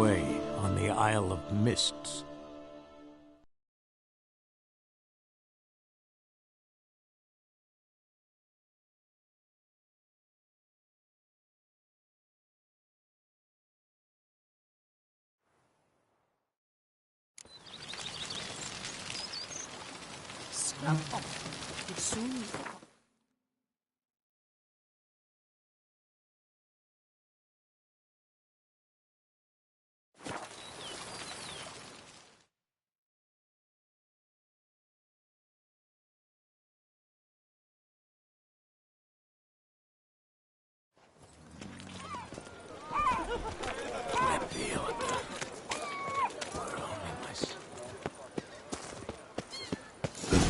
away on the Isle of Mists.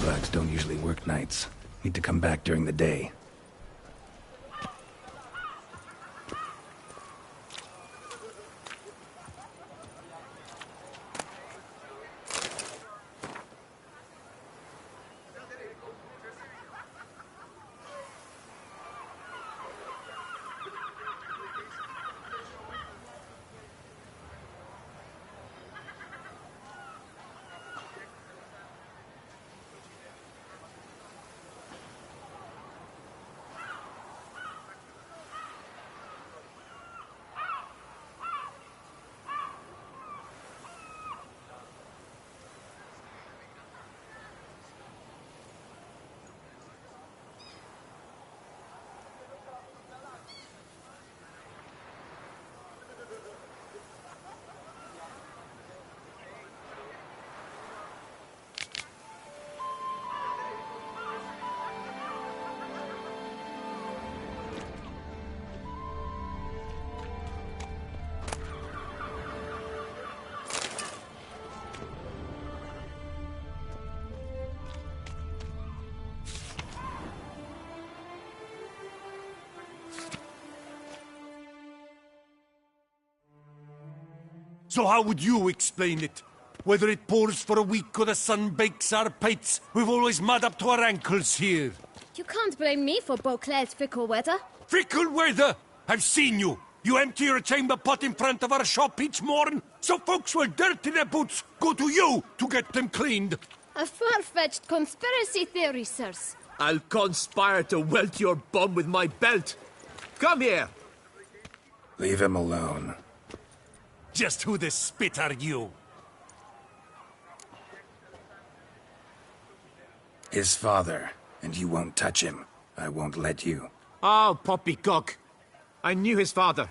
Bugs don't usually work nights. Need to come back during the day. So how would you explain it? Whether it pours for a week or the sun bakes our pates, we've always mud up to our ankles here. You can't blame me for Beauclair's fickle weather. Fickle weather? I've seen you. You empty your chamber pot in front of our shop each morn, so folks will dirty their boots, go to you to get them cleaned. A far-fetched conspiracy theory, sirs. I'll conspire to welt your bum with my belt. Come here. Leave him alone. Just who the spit are you? His father, and you won't touch him. I won't let you. Oh, poppycock. I knew his father.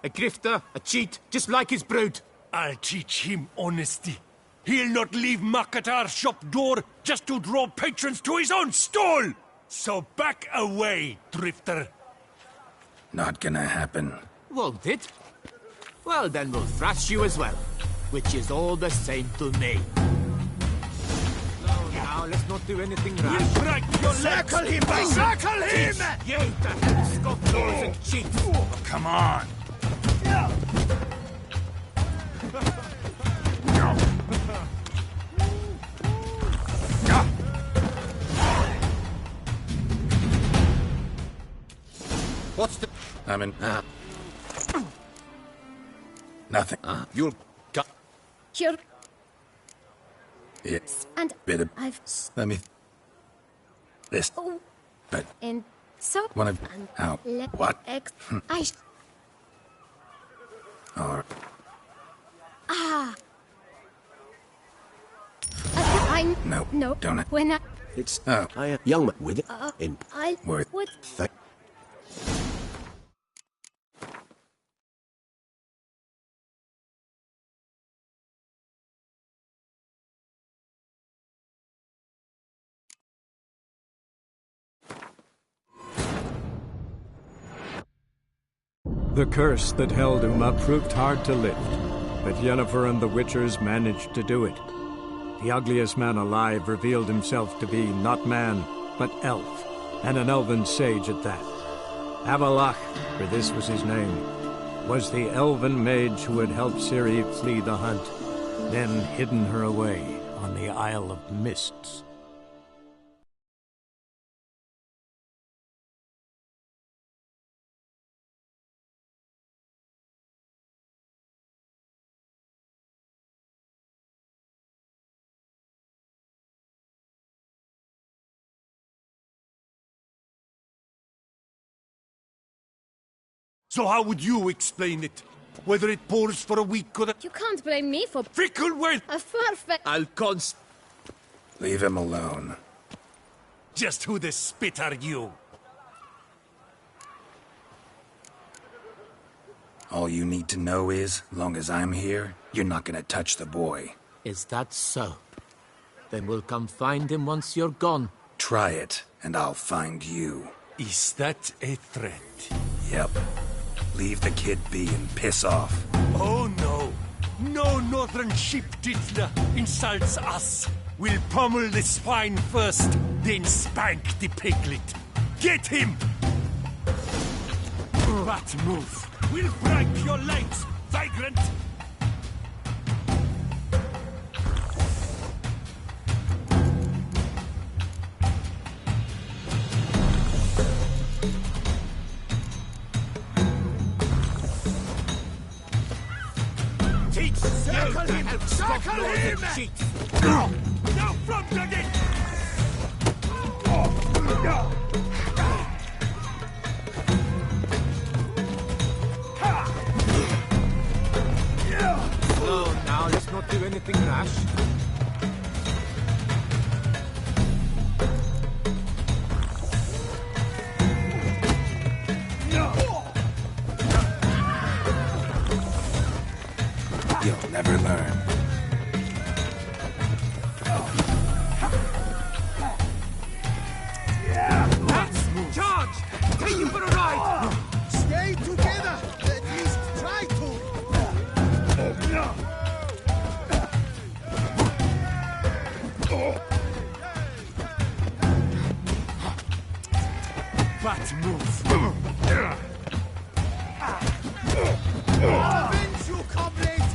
A grifter, a cheat, just like his brood. I'll teach him honesty. He'll not leave muck at our shop door just to draw patrons to his own stall! So back away, drifter. Not gonna happen. Won't it? Well, then we'll thrash you as well. Which is all the same to me. Now, let's not do anything rash. We'll break your legs! Circle him, bastard! Circle him! Yea, to hell, scofflaws and cheats! Come on! What's the... I'm in... Nothing. You'll... You're... It's... And Bit of... I've... Let me... This... Oh... But... And so... One of... And How? let What? I... Or... Ah... I'm... No. No. Don't... When I... It's Oh. I am young with it in I Worth... would... The curse that held Uma proved hard to lift, but Yennefer and the Witchers managed to do it. The ugliest man alive revealed himself to be not man, but elf, and an elven sage at that. Avalach, for this was his name, was the elven mage who had helped Ciri flee the hunt, then hidden her away on the Isle of Mists. So how would you explain it? Whether it pours for a week or the... You can't blame me for Fickle word! a perfect... I'll Leave him alone. Just who the spit are you? All you need to know is, long as I'm here, you're not gonna touch the boy. Is that so? Then we'll come find him once you're gone. Try it, and I'll find you. Is that a threat? Yep. Leave the kid be and piss off. Oh no. No northern sheep tiddler insults us. We'll pummel the swine first, then spank the piglet. Get him! But move. We'll break your legs, vagrant! Circle him! Circle him! Now front again! Oh, now let's not do anything rash. You'll never learn. Let's charge! Take you for a ride! Stay together! At least try to! But move. Avenge you, comrade!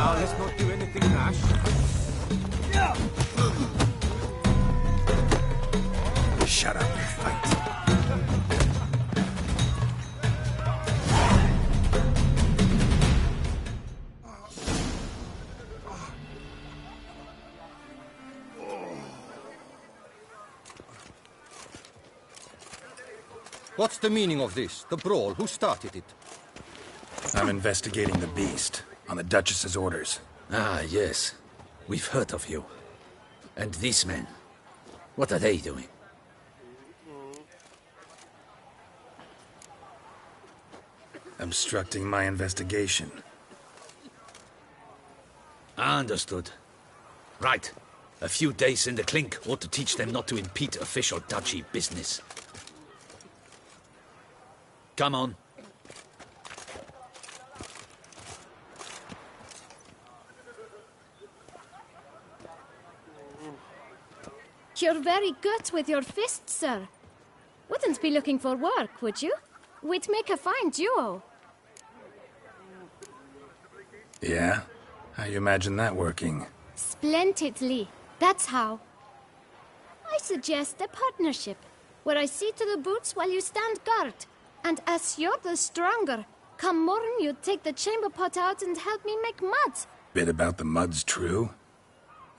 Now let's not do anything rash. Shut up and fight. What's the meaning of this? The brawl? Who started it? I'm investigating the beast, on the Duchess's orders. Ah, yes. We've heard of you. And these men, what are they doing? Obstructing my investigation. Understood. Right. A few days in the clink ought to teach them not to impede official duchy business. Come on. You're very good with your fists, sir. Wouldn't be looking for work, would you? We'd make a fine duo. Yeah? How you imagine that working? Splendidly. That's how. I suggest a partnership, where I see to the boots while you stand guard. And as you're the stronger, come morn you take the chamber pot out and help me make mud. Bit about the mud's true?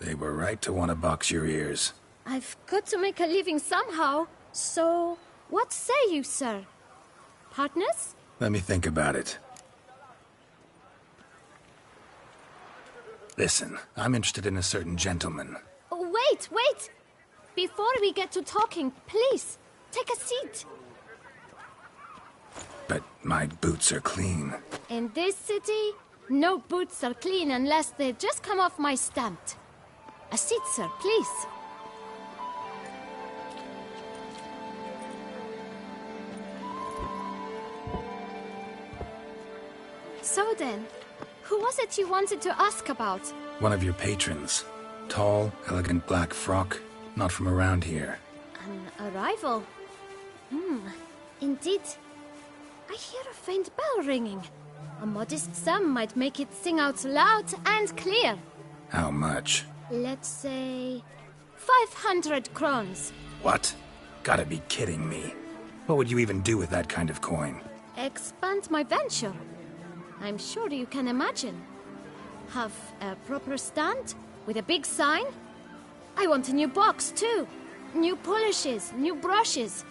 They were right to want to box your ears. I've got to make a living somehow, so what say you, sir? Partners? Let me think about it. Listen, I'm interested in a certain gentleman. Oh, wait! Before we get to talking, please, take a seat. But my boots are clean. In this city, no boots are clean unless they just come off my stamp. A seat, sir, please. So then, who was it you wanted to ask about? One of your patrons. Tall, elegant black frock. Not from around here. An arrival? Indeed. I hear a faint bell ringing. A modest sum might make it sing out loud and clear. How much? Let's say 500 crowns. What? Gotta be kidding me. What would you even do with that kind of coin? Expand my venture. I'm sure you can imagine. have a proper stand with a big sign. I want a new box too. New polishes, new brushes.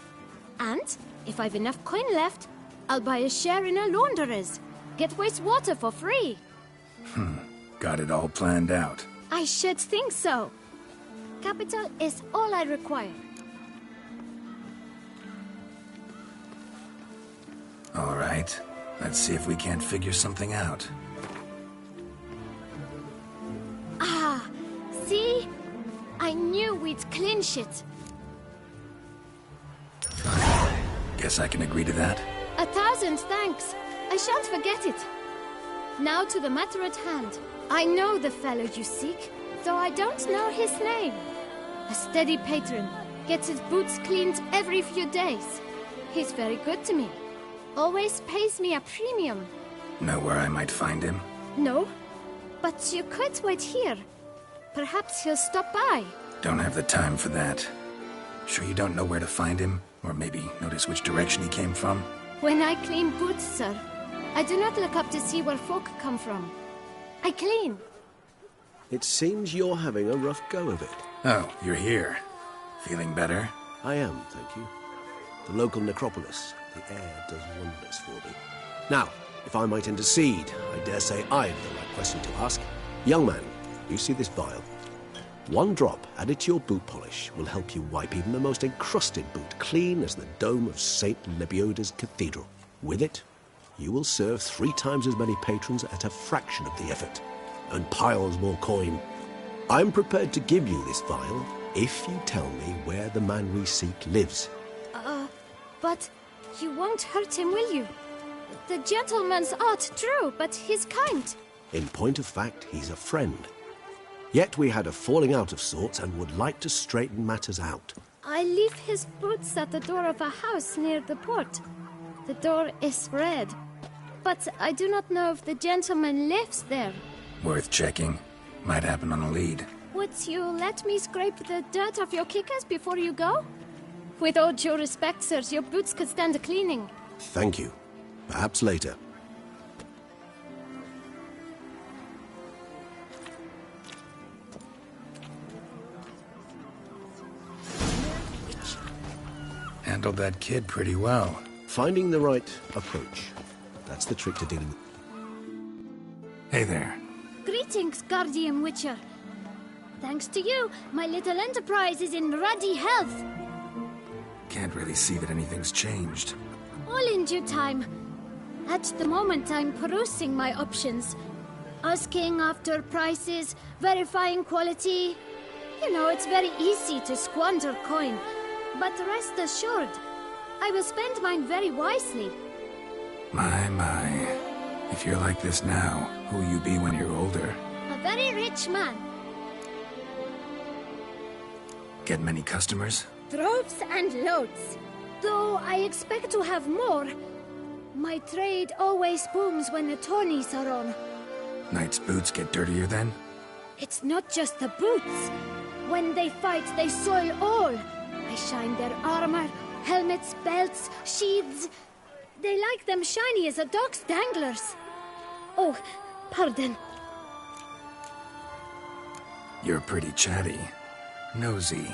And if I've enough coin left, I'll buy a share in a launderer's. Get wastewater for free. Got it all planned out. I should think so. Capital is all I require. All right. Let's see if we can't figure something out. Ah, see? I knew we'd clinch it. Guess I can agree to that. 1,000 thanks. I shan't forget it. Now to the matter at hand. I know the fellow you seek, though I don't know his name. A steady patron, gets his boots cleaned every few days. He's very good to me. Always pays me a premium. Know where I might find him? No, but you could wait here. Perhaps he'll stop by. Don't have the time for that. Sure you don't know where to find him? Or maybe notice which direction he came from? When I clean boots, sir, I do not look up to see where folk come from. I clean. It seems you're having a rough go of it. Oh, you're here. Feeling better? I am, thank you. The local necropolis. The air does wonders for me. Now, if I might intercede, I dare say I've the right question to ask. Young man, you see this vial? One drop added to your boot polish will help you wipe even the most encrusted boot clean as the dome of St. Lebioda's Cathedral. With it, you will serve 3 times as many patrons at a fraction of the effort, and piles more coin. I'm prepared to give you this vial if you tell me where the man we seek lives. But you won't hurt him, will you? The gentleman's art, true, but he's kind. In point of fact, he's a friend. Yet we had a falling out of sorts and would like to straighten matters out. I leave his boots at the door of a house near the port. The door is red, but I do not know if the gentleman lives there. Worth checking. Might happen on a lead. Would you let me scrape the dirt off your kickers before you go? With all due respect, sirs, your boots could stand a cleaning. Thank you. Perhaps later. Handled that kid pretty well. Finding the right approach. That's the trick to dealing with. Hey there. Greetings, Guardian Witcher. Thanks to you, my little enterprise is in ruddy health. Can't really see that anything's changed. All in due time. At the moment, I'm perusing my options. Asking after prices, verifying quality. You know, it's very easy to squander coin. But rest assured, I will spend mine very wisely. My. If you're like this now, who'll you be when you're older? A very rich man. Get many customers? Droves and loads. Though I expect to have more. My trade always booms when the tourneys are on. Knights' boots get dirtier then? It's not just the boots. When they fight, they soil all. I shine their armor, helmets, belts, sheaths. They like them shiny as a dog's danglers. Oh, pardon. You're pretty chatty. Nosy.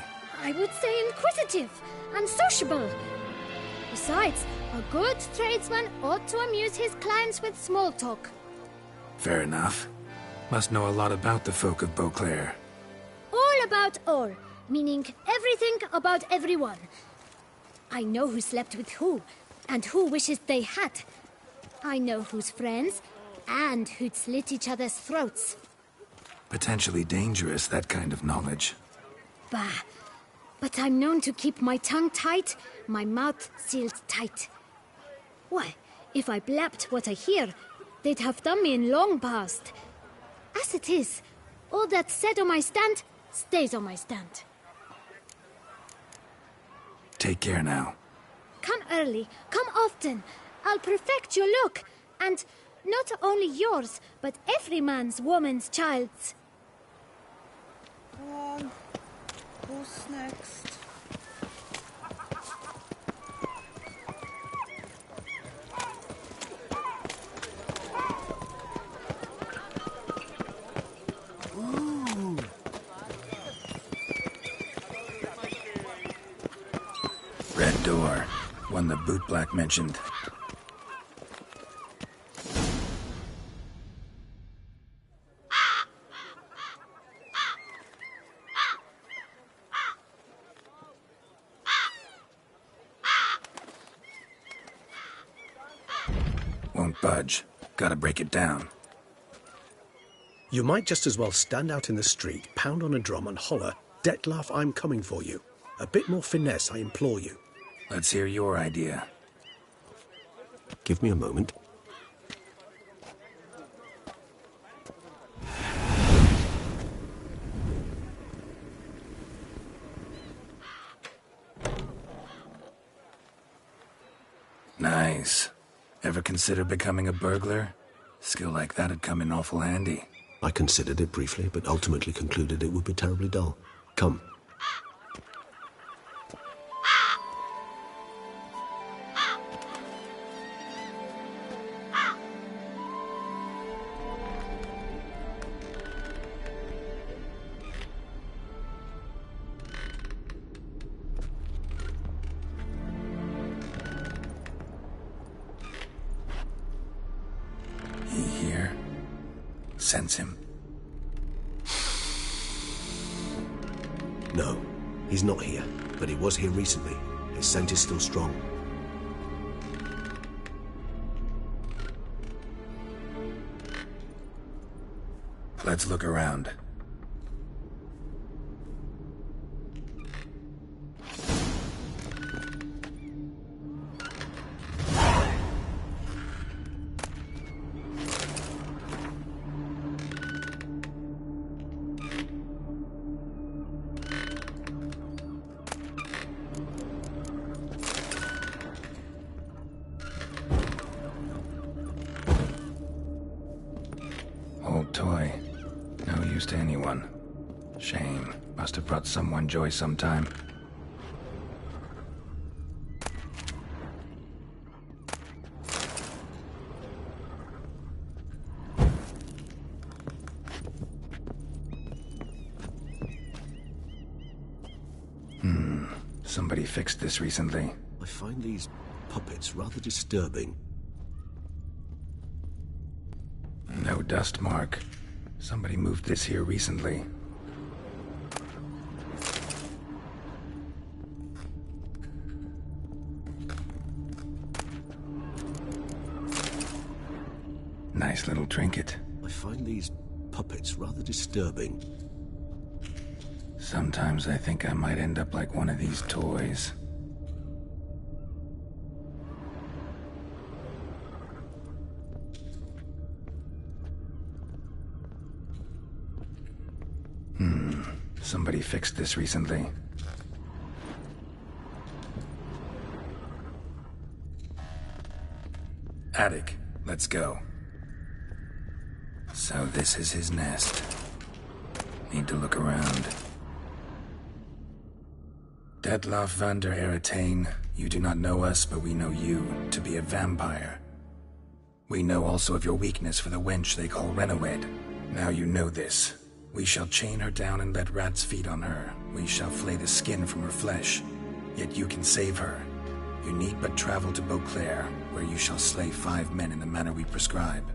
I would say inquisitive and sociable. Besides, a good tradesman ought to amuse his clients with small talk. Fair enough. Must know a lot about the folk of Beauclair. All about all, meaning everything about everyone. I know who slept with who, and who wishes they had. I know who's friends, and who'd slit each other's throats. Potentially dangerous, that kind of knowledge. Bah. But I'm known to keep my tongue tight, my mouth sealed tight. Why, if I blabbed what I hear, they'd have done me in long past. As it is, all that's said on my stand stays on my stand. Take care now. Come early, come often. I'll perfect your look, and not only yours, but every man's, woman's, child's. Who's next? door. One the bootblack mentioned. Won't budge. Gotta break it down. You might just as well stand out in the street, pound on a drum and holler, "Dettlaff, I'm coming for you." A bit more finesse, I implore you. Let's hear your idea. Give me a moment. Nice. Ever consider becoming a burglar? Skill like that'd come in awful handy. I considered it briefly, but ultimately concluded it would be terribly dull. Come. Sense him? No, he's not here, but he was here recently. His scent is still strong. Let's look around. Old toy. No use to anyone. Shame. Must have brought someone joy sometime. Somebody fixed this recently. I find these puppets rather disturbing. No dust mark. Somebody moved this here recently. Nice little trinket. I find these puppets rather disturbing. Sometimes I think I might end up like one of these toys. Somebody fixed this recently. Attic, let's go. So this is his nest. Need to look around. Dettlaff van der Eretain, you do not know us, but we know you to be a vampire. We know also of your weakness for the wench they call Renawed. Now you know this. We shall chain her down and let rats feed on her. We shall flay the skin from her flesh. Yet you can save her. You need but travel to Beauclair, where you shall slay 5 men in the manner we prescribe.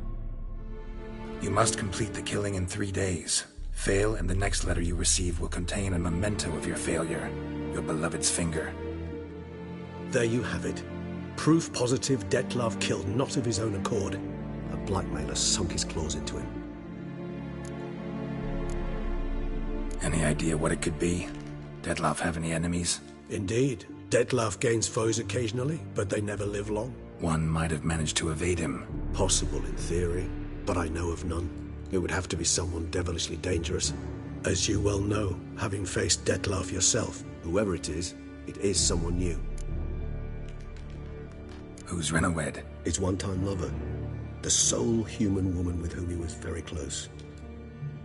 You must complete the killing in 3 days. Fail, and the next letter you receive will contain a memento of your failure. Your beloved's finger. There you have it. Proof positive Dettlaff killed not of his own accord. A blackmailer sunk his claws into him. Any idea what it could be? Dettlaff have any enemies? Indeed. Dettlaff gains foes occasionally, but they never live long. One might have managed to evade him. Possible in theory, but I know of none. It would have to be someone devilishly dangerous. As you well know, having faced Dettlaff yourself, whoever it is someone new. Who's Renawed? His one-time lover. The sole human woman with whom he was very close.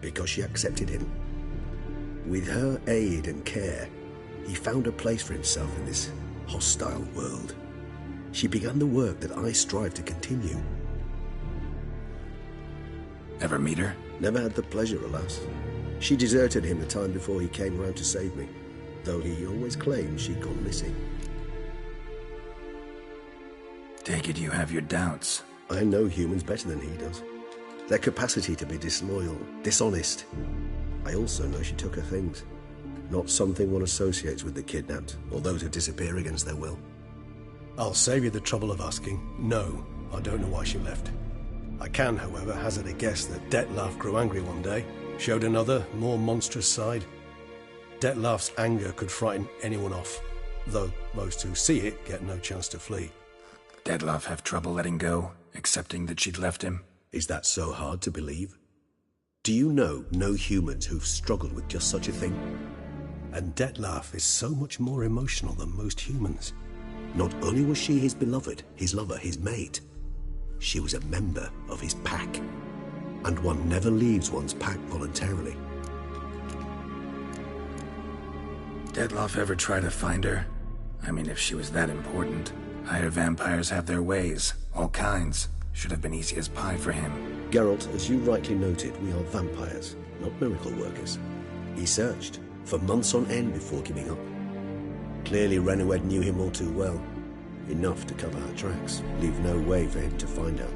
Because she accepted him. With her aid and care, he found a place for himself in this hostile world. She began the work that I strive to continue. Ever meet her? Never had the pleasure, alas. She deserted him the time before he came round to save me, though he always claimed she'd gone missing. Take it you have your doubts. I know humans better than he does. Their capacity to be disloyal, dishonest. I also know she took her things. Not something one associates with the kidnapped, or those who disappear against their will. I'll save you the trouble of asking. No, I don't know why she left. I can, however, hazard a guess that Detlef grew angry one day, showed another, more monstrous side. Detlef's anger could frighten anyone off, though most who see it get no chance to flee. Detlef have trouble letting go, accepting that she'd left him? Is that so hard to believe? Do you know no humans who've struggled with just such a thing? And Detlef is so much more emotional than most humans. Not only was she his beloved, his lover, his mate, she was a member of his pack. And one never leaves one's pack voluntarily. Detlef ever try to find her? I mean, if she was that important. Higher vampires have their ways, all kinds. Should have been easy as pie for him. Geralt, as you rightly noted, we are vampires, not miracle workers. He searched for months on end before giving up. Clearly Renowed knew him all too well. Enough to cover her tracks, leave no way for him to find her.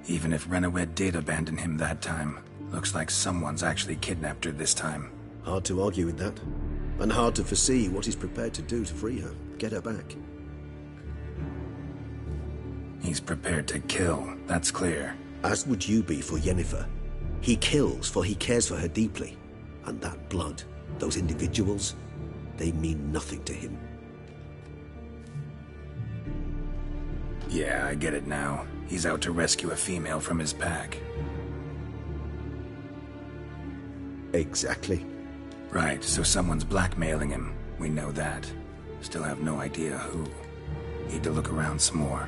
Even if Renowed did abandon him that time, looks like someone's actually kidnapped her this time. Hard to argue with that. And hard to foresee what he's prepared to do to free her, get her back. He's prepared to kill, that's clear. As would you be for Yennefer. He kills for he cares for her deeply. And that blood, those individuals, they mean nothing to him. Yeah, I get it now. He's out to rescue a female from his pack. Exactly. Right, so someone's blackmailing him. We know that. Still have no idea who. Need to look around some more.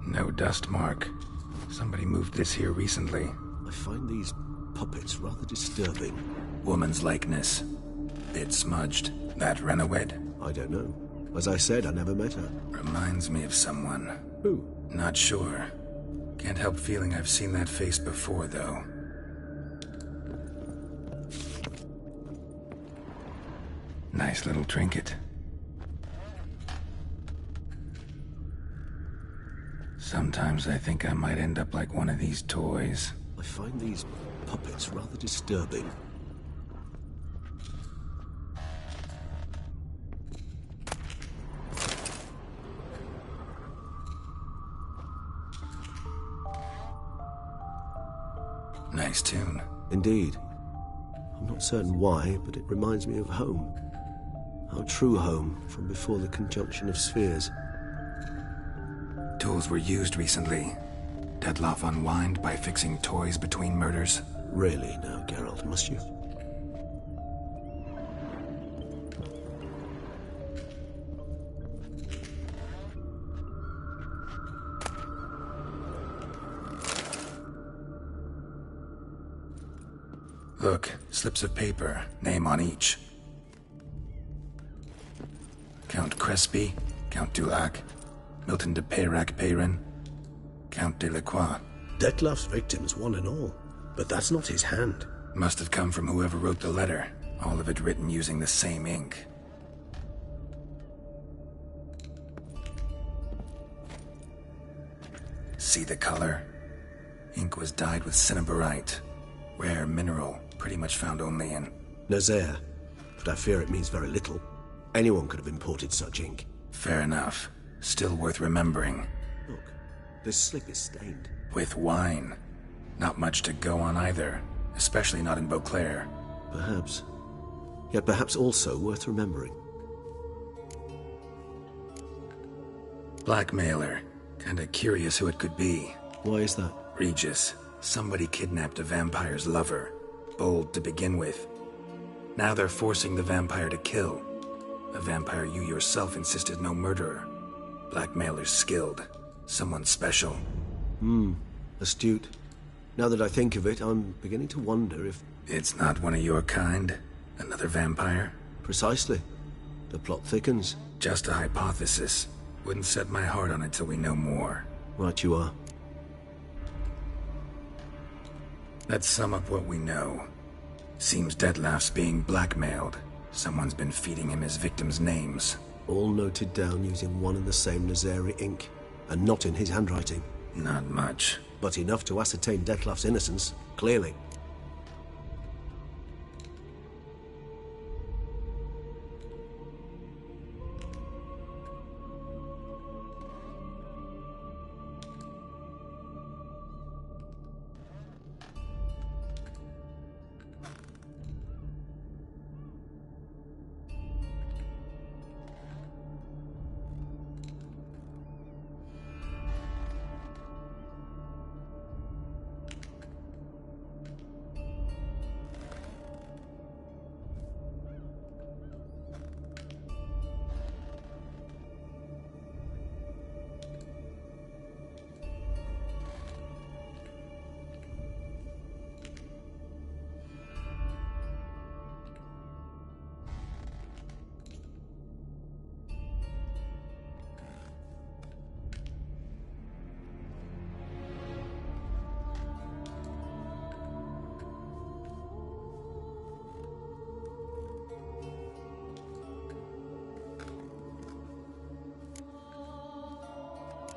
No dust mark. Somebody moved this here recently. I find these puppets rather disturbing. Woman's likeness. Bit smudged. That Renowed? I don't know. As I said, I never met her. Reminds me of someone. Who? Not sure. Can't help feeling I've seen that face before, though. Nice little trinket. Sometimes I think I might end up like one of these toys. I find these puppets rather disturbing. Nice tune. Indeed. I'm not certain why, but it reminds me of home. Our true home from before the conjunction of spheres. Tools were used recently. Detlef unwind by fixing toys between murders. Really now, Geralt, must you? Look, slips of paper, name on each. Count Crespi, Count Dulac, Milton de Peyrac-Peyrin, Count Delacroix. Detlef's victims, one and all. But that's not his hand. Must have come from whoever wrote the letter. All of it written using the same ink. See the color? Ink was dyed with cinnabarite. Rare mineral, pretty much found only in... Nazaire. But I fear it means very little. Anyone could have imported such ink. Fair enough. Still worth remembering. Look, this slip is stained. With wine. Not much to go on either. Especially not in Beauclair. Perhaps. Yet perhaps also worth remembering. Blackmailer. Kinda curious who it could be. Why is that? Regis. Somebody kidnapped a vampire's lover. Bold to begin with. Now they're forcing the vampire to kill. A vampire you yourself insisted no murderer. Blackmailer's skilled. Someone special. Astute. Now that I think of it, I'm beginning to wonder if... It's not one of your kind? Another vampire? Precisely. The plot thickens. Just a hypothesis. Wouldn't set my heart on it till we know more. Right you are. Let's sum up what we know. Seems Detlef's being blackmailed. Someone's been feeding him his victims' names. All noted down using one and the same Nazari ink, and not in his handwriting. Not much. But enough to ascertain Detlef's innocence, clearly.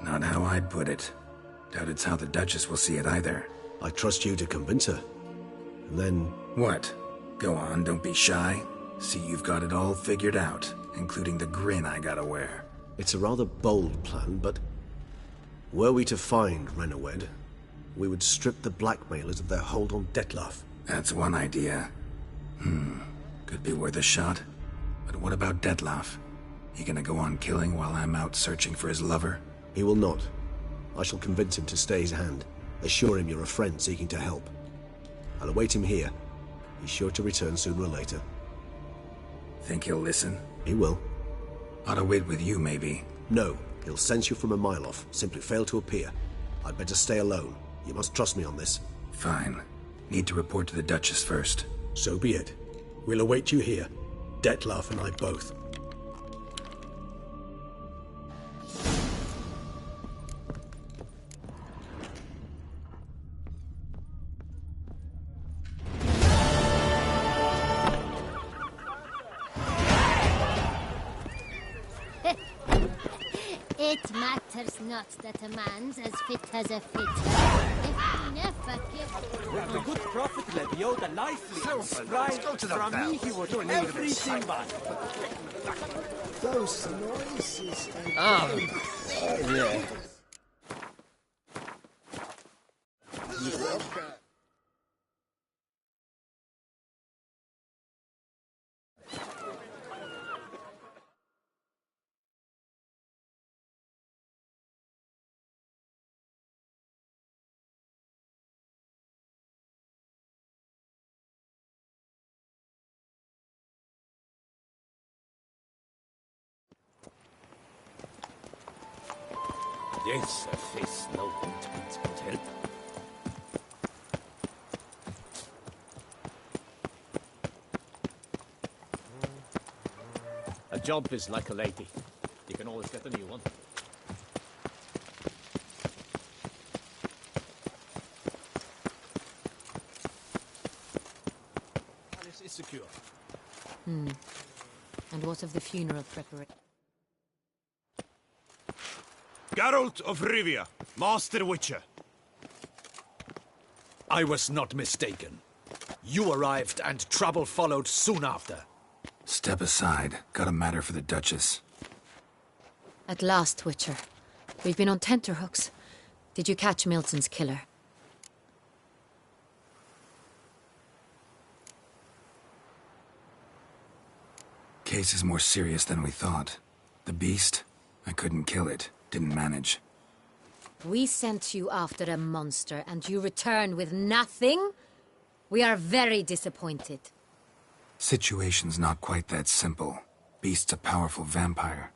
Not how I'd put it. Doubt it's how the Duchess will see it either. I trust you to convince her. And then... What? Go on, don't be shy. See you've got it all figured out, including the grin I gotta wear. It's a rather bold plan, but... Were we to find Renowed, we would strip the blackmailers of their hold on Detlef. That's one idea. Could be worth a shot. But what about Detlef? He gonna go on killing while I'm out searching for his lover? He will not. I shall convince him to stay his hand. Assure him you're a friend seeking to help. I'll await him here. He's sure to return sooner or later. Think he'll listen? He will. Ought to wait with you, maybe. No. He'll sense you from a mile off. Simply fail to appear. I'd better stay alone. You must trust me on this. Fine. Need to report to the Duchess first. So be it. We'll await you here. Detlef and I both. It matters not that a man's as fit as a fitter. If he never give... The good prophet Levio, the lively, right from me he would do everything but. Those noises and... Yeah. Yes, a face no ointment could help. A job is like a lady. You can always get a new one. Palace is secure. And what of the funeral preparation? Geralt of Rivia, Master Witcher. I was not mistaken. You arrived and trouble followed soon after. Step aside. Got a matter for the Duchess. At last, Witcher. We've been on tenterhooks. Did you catch Milton's killer? Case is more serious than we thought. The beast? I couldn't kill it. Didn't manage. We sent you after a monster, and you return with nothing? We are very disappointed. Situation's not quite that simple. Beast's a powerful vampire.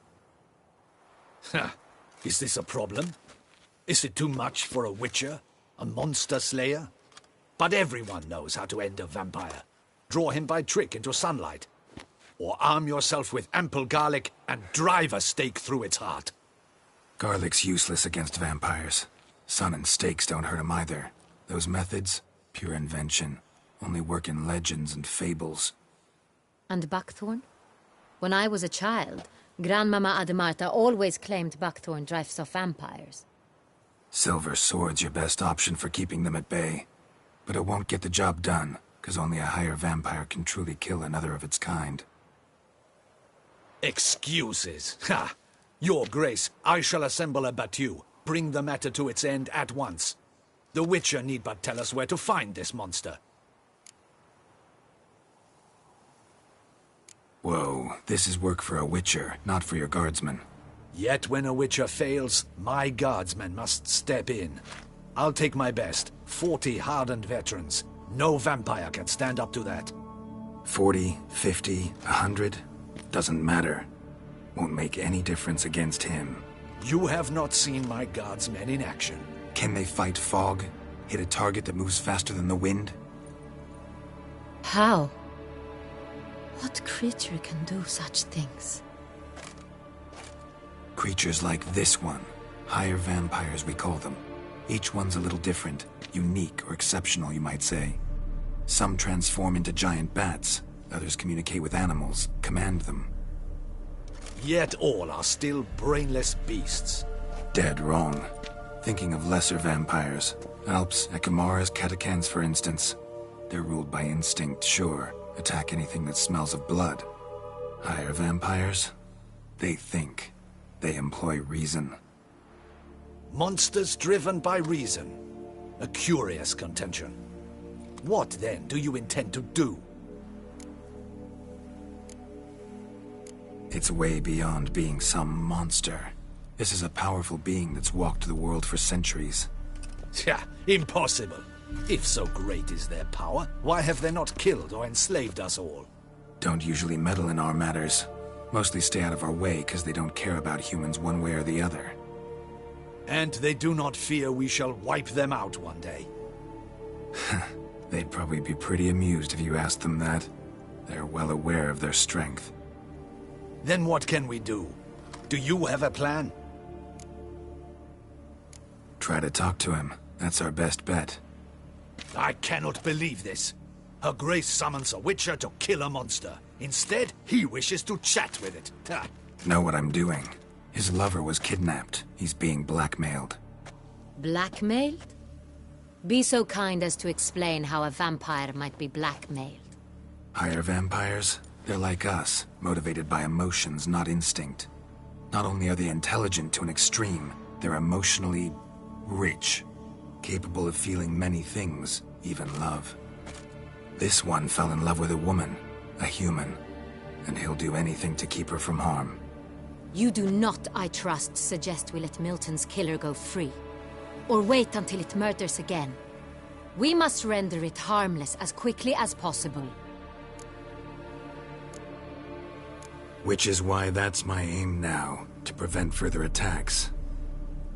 Is this a problem? Is it too much for a witcher? A monster slayer? But everyone knows how to end a vampire. Draw him by trick into sunlight. Or arm yourself with ample garlic and drive a stake through its heart. Garlic's useless against vampires. Sun and stakes don't hurt him either. Those methods, pure invention, only work in legends and fables. And buckthorn? When I was a child, Grandmama Ademarta always claimed buckthorn drives off vampires. Silver sword's your best option for keeping them at bay. But it won't get the job done, because only a higher vampire can truly kill another of its kind. Excuses! Ha! Your Grace, I shall assemble a battue. Bring the matter to its end at once. The Witcher need but tell us where to find this monster. Whoa, this is work for a Witcher, not for your guardsmen. Yet when a Witcher fails, my guardsmen must step in. I'll take my best. 40 hardened veterans. No vampire can stand up to that. 40, 50, 100? Doesn't matter. Won't make any difference against him. You have not seen my guardsmen in action. Can they fight fog? Hit a target that moves faster than the wind? How? What creature can do such things? Creatures like this one. Higher vampires, we call them. Each one's a little different. Unique or exceptional, you might say. Some transform into giant bats. Others communicate with animals, command them. Yet all are still brainless beasts. Dead wrong. Thinking of lesser vampires. Alps, Ekamaras, Catacans, for instance. They're ruled by instinct, sure. Attack anything that smells of blood. Higher vampires? They think. They employ reason. Monsters driven by reason. A curious contention. What, then, do you intend to do? It's way beyond being some monster. This is a powerful being that's walked the world for centuries. Yeah, impossible. If so great is their power, why have they not killed or enslaved us all? Don't usually meddle in our matters. Mostly stay out of our way because they don't care about humans one way or the other. And they do not fear we shall wipe them out one day. They'd probably be pretty amused if you asked them that. They're well aware of their strength. Then what can we do? Do you have a plan? Try to talk to him. That's our best bet. I cannot believe this. Her Grace summons a Witcher to kill a monster. Instead, he wishes to chat with it. Ha. Know what I'm doing. His lover was kidnapped. He's being blackmailed. Blackmailed? Be so kind as to explain how a vampire might be blackmailed. Higher vampires? They're like us, motivated by emotions, not instinct. Not only are they intelligent to an extreme, they're emotionally rich. Capable of feeling many things, even love. This one fell in love with a woman, a human, and he'll do anything to keep her from harm. You do not, I trust, suggest we let Milton's killer go free. Or wait until it murders again. We must render it harmless as quickly as possible. Which is why that's my aim now, to prevent further attacks.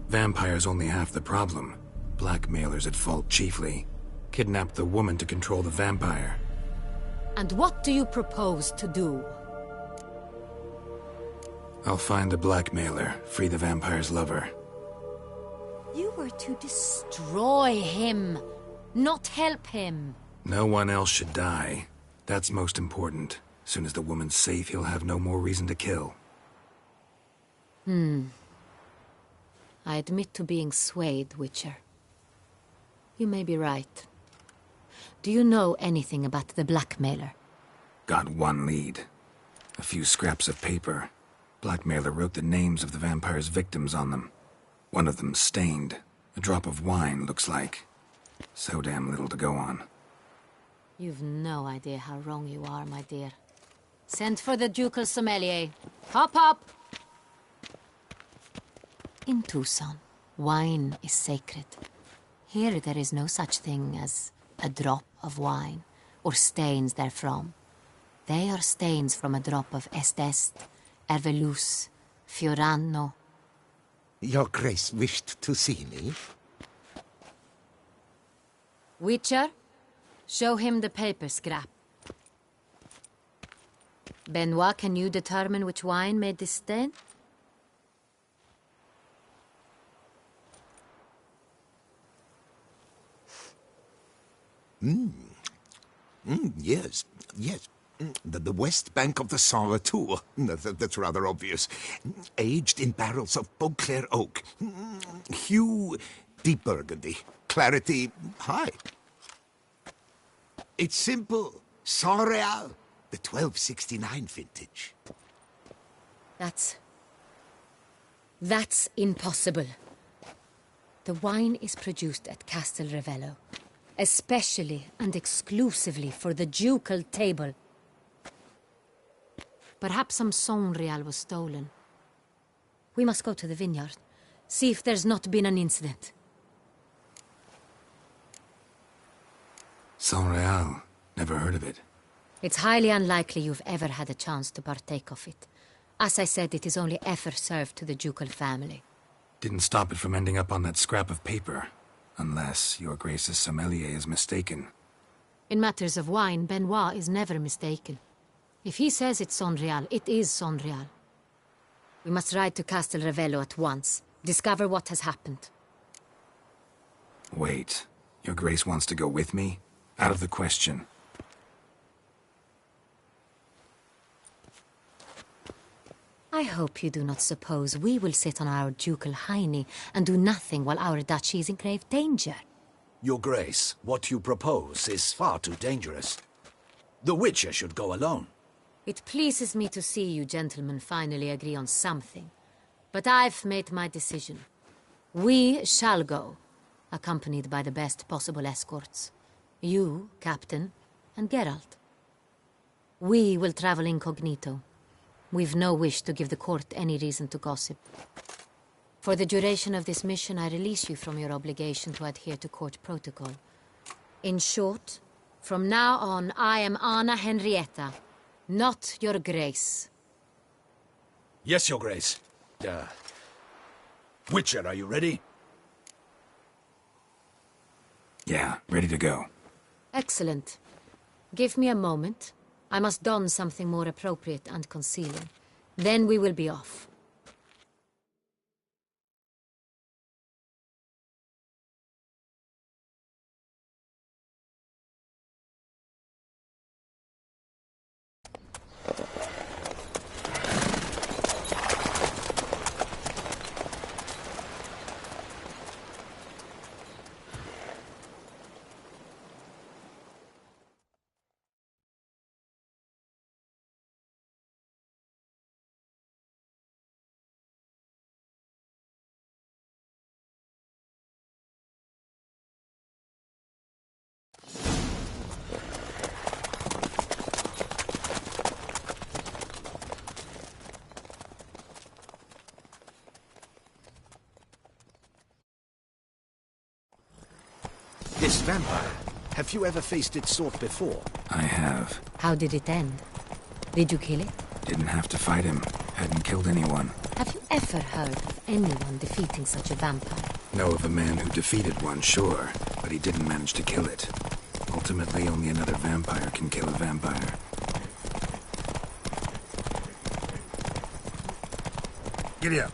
Vampires only half the problem. Blackmailers at fault chiefly. Kidnapped the woman to control the vampire. And what do you propose to do? I'll find the blackmailer, free the vampire's lover. You were to destroy him, not help him. No one else should die. That's most important. Soon as the woman's safe, he'll have no more reason to kill. I admit to being swayed, Witcher. You may be right. Do you know anything about the blackmailer? Got one lead. A few scraps of paper. Blackmailer wrote the names of the vampire's victims on them. One of them stained. A drop of wine, looks like. So damn little to go on. You've no idea how wrong you are, my dear. Send for the ducal sommelier. Hop, hop! In Tucson, wine is sacred. Here there is no such thing as a drop of wine, or stains therefrom. They are stains from a drop of Est, Ervelus, Fiorano. Your Grace wished to see me? Witcher, show him the paper scrap. Benoit, can you determine which wine made this stain? Yes, yes. The west bank of the Sarre too. That's rather obvious. Aged in barrels of Beauclair oak. Hue, deep burgundy. Clarity, high. It's simple. Saint-Réal, the 1269 vintage. That's impossible. The wine is produced at Castel Ravello, especially and exclusively for the ducal table. Perhaps some Saint-Réal was stolen. We must go to the vineyard, see if there's not been an incident. Saint-Réal. Never heard of it. It's highly unlikely you've ever had a chance to partake of it. As I said, it is only ever served to the ducal family. Didn't stop it from ending up on that scrap of paper. Unless your Grace's sommelier is mistaken. In matters of wine, Benoit is never mistaken. If he says it's Saint-Réal, it is Saint-Réal. We must ride to Castel Ravello at once. Discover what has happened. Wait. Your Grace wants to go with me? Out of the question. I hope you do not suppose we will sit on our ducal hiney and do nothing while our duchy is in grave danger. Your Grace, what you propose is far too dangerous. The Witcher should go alone. It pleases me to see you gentlemen finally agree on something. But I've made my decision. We shall go, accompanied by the best possible escorts. You, Captain, and Geralt. We will travel incognito. We've no wish to give the court any reason to gossip. For the duration of this mission, I release you from your obligation to adhere to court protocol. In short, from now on, I am Anna Henrietta, not your Grace. Yes, Your Grace. Witcher, are you ready? Yeah, ready to go. Excellent. Give me a moment. I must don something more appropriate and concealing. Then we will be off. This vampire, have you ever faced its sort before? I have. How did it end? Did you kill it? Didn't have to fight him. Hadn't killed anyone. Have you ever heard of anyone defeating such a vampire? Know of a man who defeated one, sure, but he didn't manage to kill it. Ultimately, only another vampire can kill a vampire. Giddy up.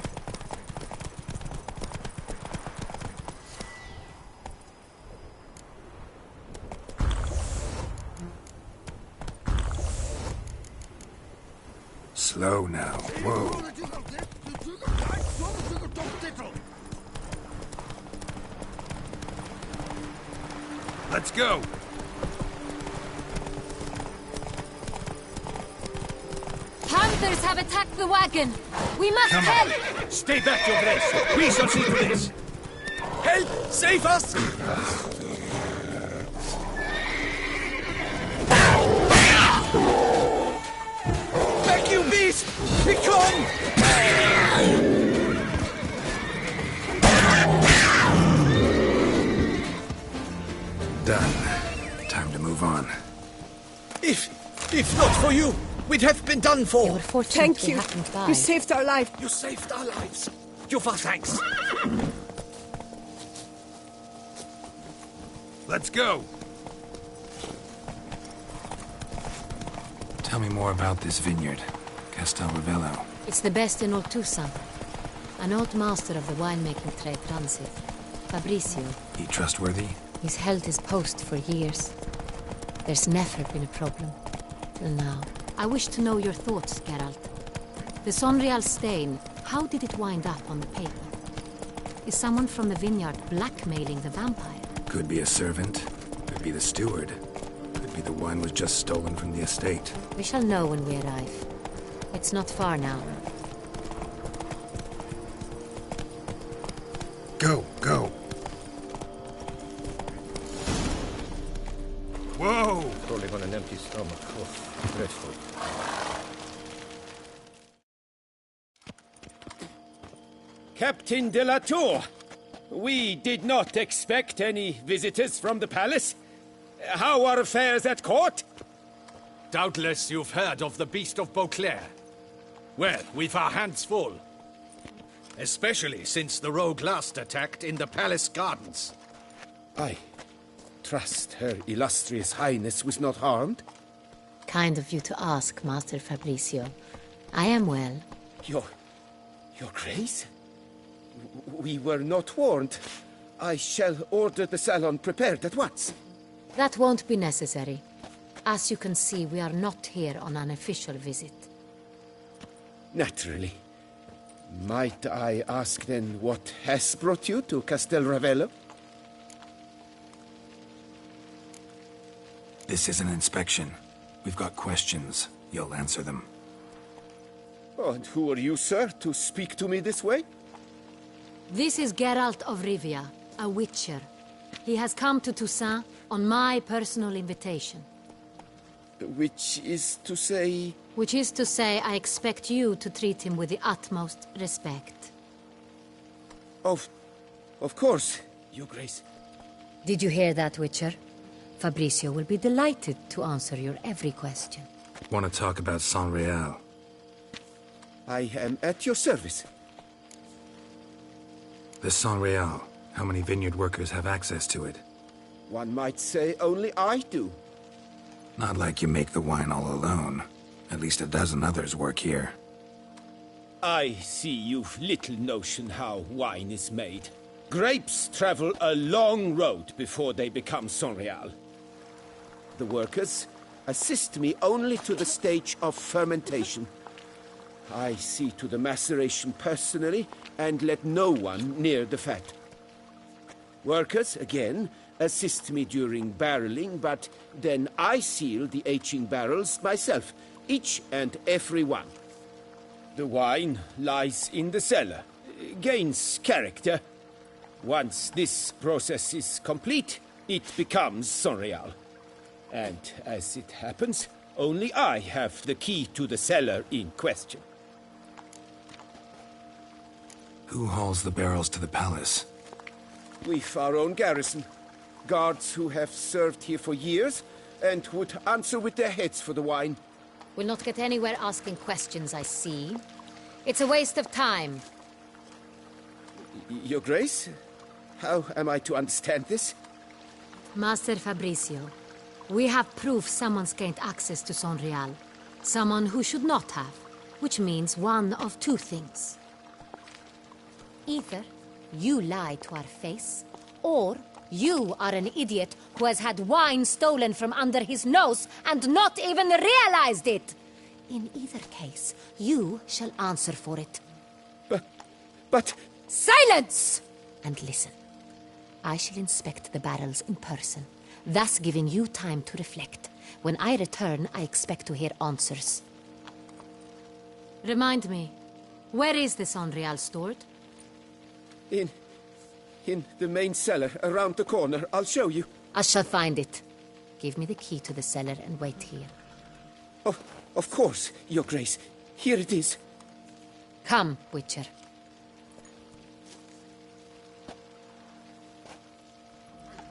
Slow now. Whoa. Let's go. Hunters have attacked the wagon. We must help. Stay back, Your Grace. We shall see to this. Help! Save us! Back, you beast! We come! Done. Time to move on. If not for you, we'd have been done for. Thank you. You saved our life. You saved our lives. Your thanks. Let's go. Tell me more about this vineyard, Castel Ravello. It's the best in all Toussaint. An old master of the winemaking trade runs it. Fabricio. He trustworthy? He's held his post for years. There's never been a problem. Till now. I wish to know your thoughts, Geralt. The Sonreal stain, how did it wind up on the paper? Is someone from the vineyard blackmailing the vampire? Could be a servant. Could be the steward. Could be the wine was just stolen from the estate. We shall know when we arrive. It's not far now. Go, go. Whoa! Crawling on an empty stomach. Oh, dreadful. Captain de la Tour, we did not expect any visitors from the palace. How are affairs at court? Doubtless you've heard of the Beast of Beauclair. Well, we've our hands full. Especially since the rogue last attacked in the palace gardens. I trust Her Illustrious Highness was not harmed? Kind of you to ask, Master Fabricio. I am well. Your Grace? We were not warned. I shall order the salon prepared at once. That won't be necessary. As you can see, we are not here on an official visit. Naturally. Might I ask then what has brought you to Castel Ravello? This is an inspection. We've got questions. You'll answer them. Oh, and who are you, sir, to speak to me this way? This is Geralt of Rivia, a witcher. He has come to Toussaint on my personal invitation. Which is to say... Which is to say, I expect you to treat him with the utmost respect. Of course, Your Grace. Did you hear that, Witcher? Fabricio will be delighted to answer your every question. Want to talk about Sonreal? I am at your service. The Sonreal. How many vineyard workers have access to it? One might say only I do. Not like you make the wine all alone. At least a dozen others work here. I see you've little notion how wine is made. Grapes travel a long road before they become Sonreal. The workers assist me only to the stage of fermentation. I see to the maceration personally and let no one near the fat. Workers, again, assist me during barreling, but then I seal the aging barrels myself, each and every one. The wine lies in the cellar, gains character. Once this process is complete, it becomes Sonreal. And as it happens, only I have the key to the cellar in question. Who hauls the barrels to the palace? We've our own garrison. Guards who have served here for years and would answer with their heads for the wine. We'll not get anywhere asking questions, I see. It's a waste of time. Your Grace? How am I to understand this? Master Fabricio, we have proof someone's gained access to Sonreal. Someone who should not have. Which means one of two things. Either you lie to our face, or you are an idiot who has had wine stolen from under his nose and not even realized it. In either case, you shall answer for it. But... Silence! And listen. I shall inspect the barrels in person, thus giving you time to reflect. When I return, I expect to hear answers. Remind me, where is the Sonreal stored? In the main cellar, around the corner. I'll show you. I shall find it. Give me the key to the cellar and wait here. Oh, of course, Your Grace. Here it is. Come, Witcher.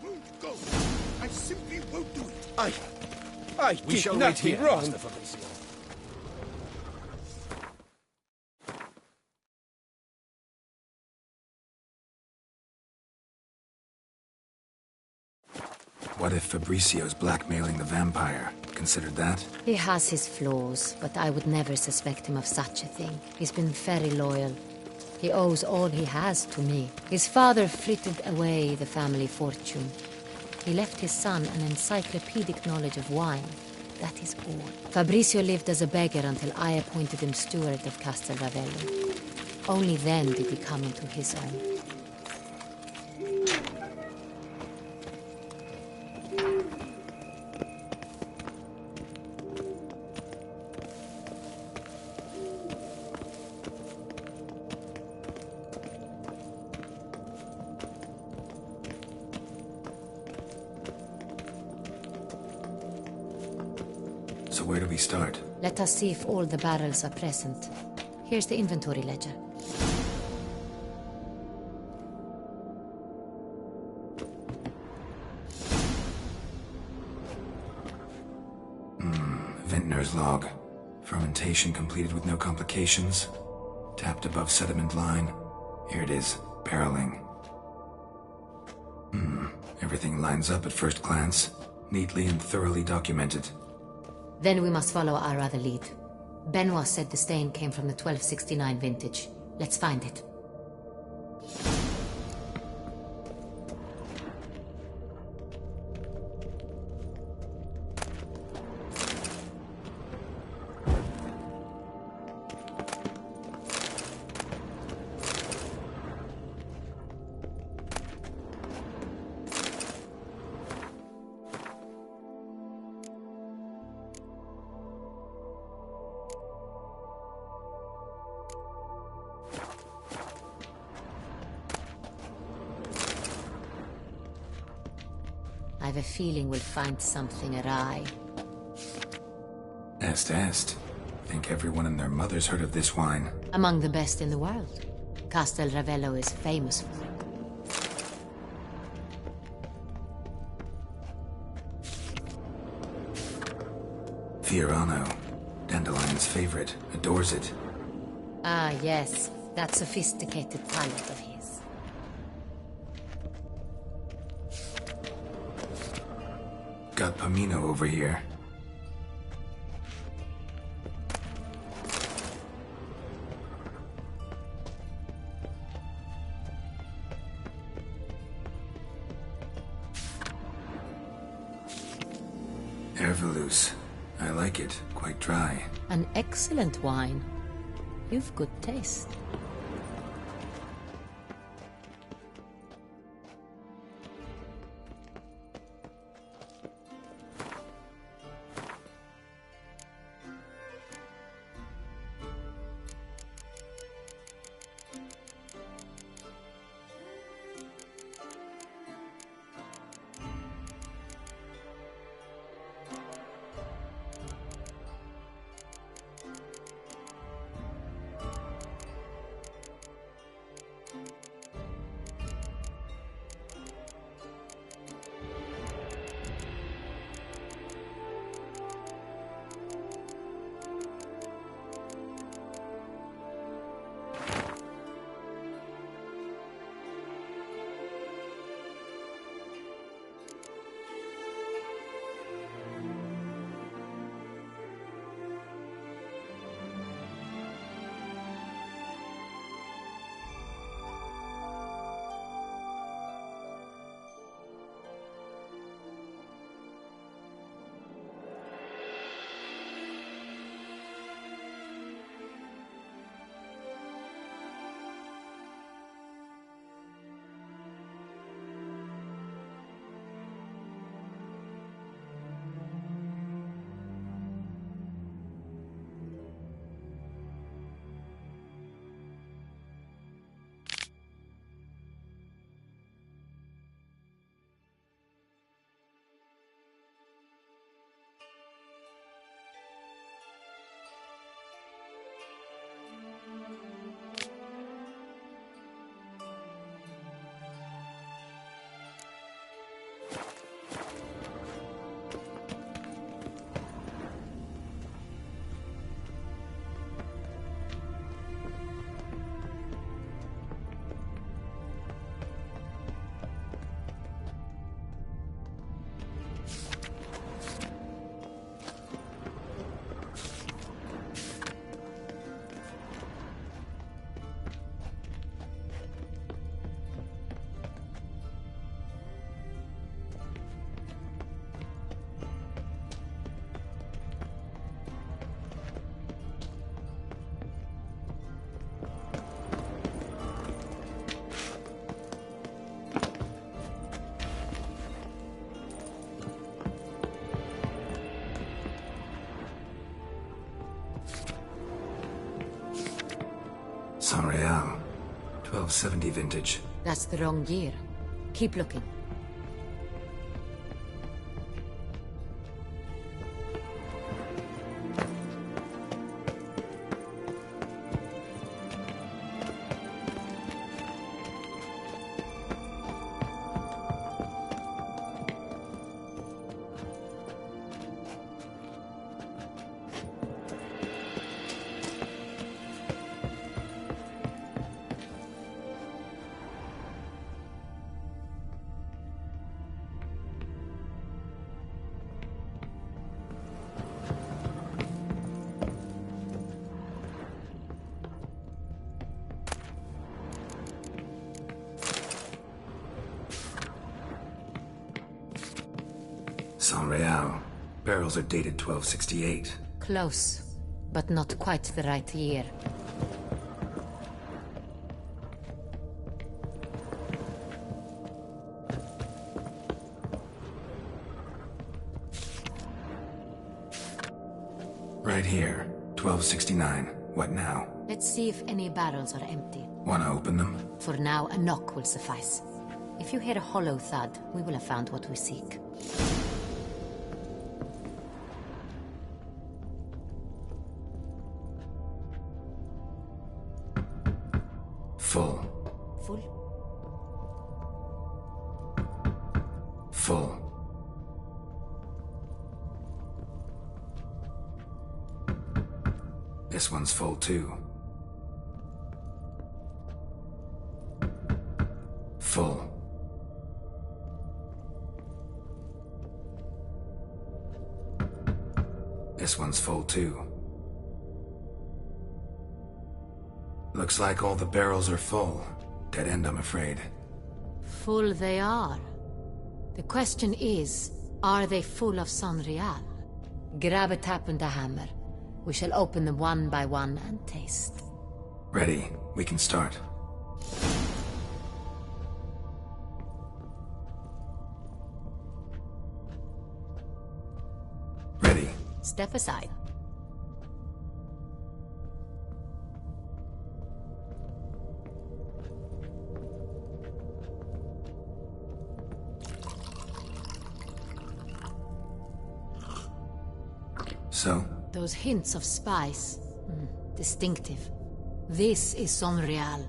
I won't go. I simply won't do it. I did nothing wrong. What if Fabricio's blackmailing the vampire? Considered that? He has his flaws, but I would never suspect him of such a thing. He's been very loyal. He owes all he has to me. His father frittered away the family fortune. He left his son an encyclopedic knowledge of wine. That is all. Fabrizio lived as a beggar until I appointed him steward of Castel Ravello. Only then did he come into his own. So where do we start? Let us see if all the barrels are present. Here's the inventory ledger. Vintner's log. Fermentation completed with no complications. Tapped above sediment line. Here it is. Barreling. Everything lines up at first glance. Neatly and thoroughly documented. Then we must follow our other lead. Benoit said the stain came from the 1269 vintage. Let's find it. I have a feeling we'll find something awry. Est. Think everyone and their mother's heard of this wine. Among the best in the world. Castel Ravello is famous for it. Fiorano. Dandelion's favorite. Adores it. Ah, yes. That sophisticated palate of his. Got Pomino over here. Ervelus. I like it. Quite dry. An excellent wine. You've good taste. Saint-Réal. 1270 vintage. That's the wrong year. Keep looking. Saint-Réal. Barrels are dated 1268. Close, but not quite the right year. Right here. 1269. What now? Let's see if any barrels are empty. Wanna open them? For now, a knock will suffice. If you hear a hollow thud, we will have found what we seek. Full. Full? Full. This one's full too. Full. This one's full too. Looks like all the barrels are full. Dead end, I'm afraid. Full they are. The question is, are they full of Saint-Réal? Grab a tap and a hammer. We shall open them one by one and taste. Ready. We can start. Ready. Step aside. So? Those hints of spice. Distinctive. This is Saint-Réal.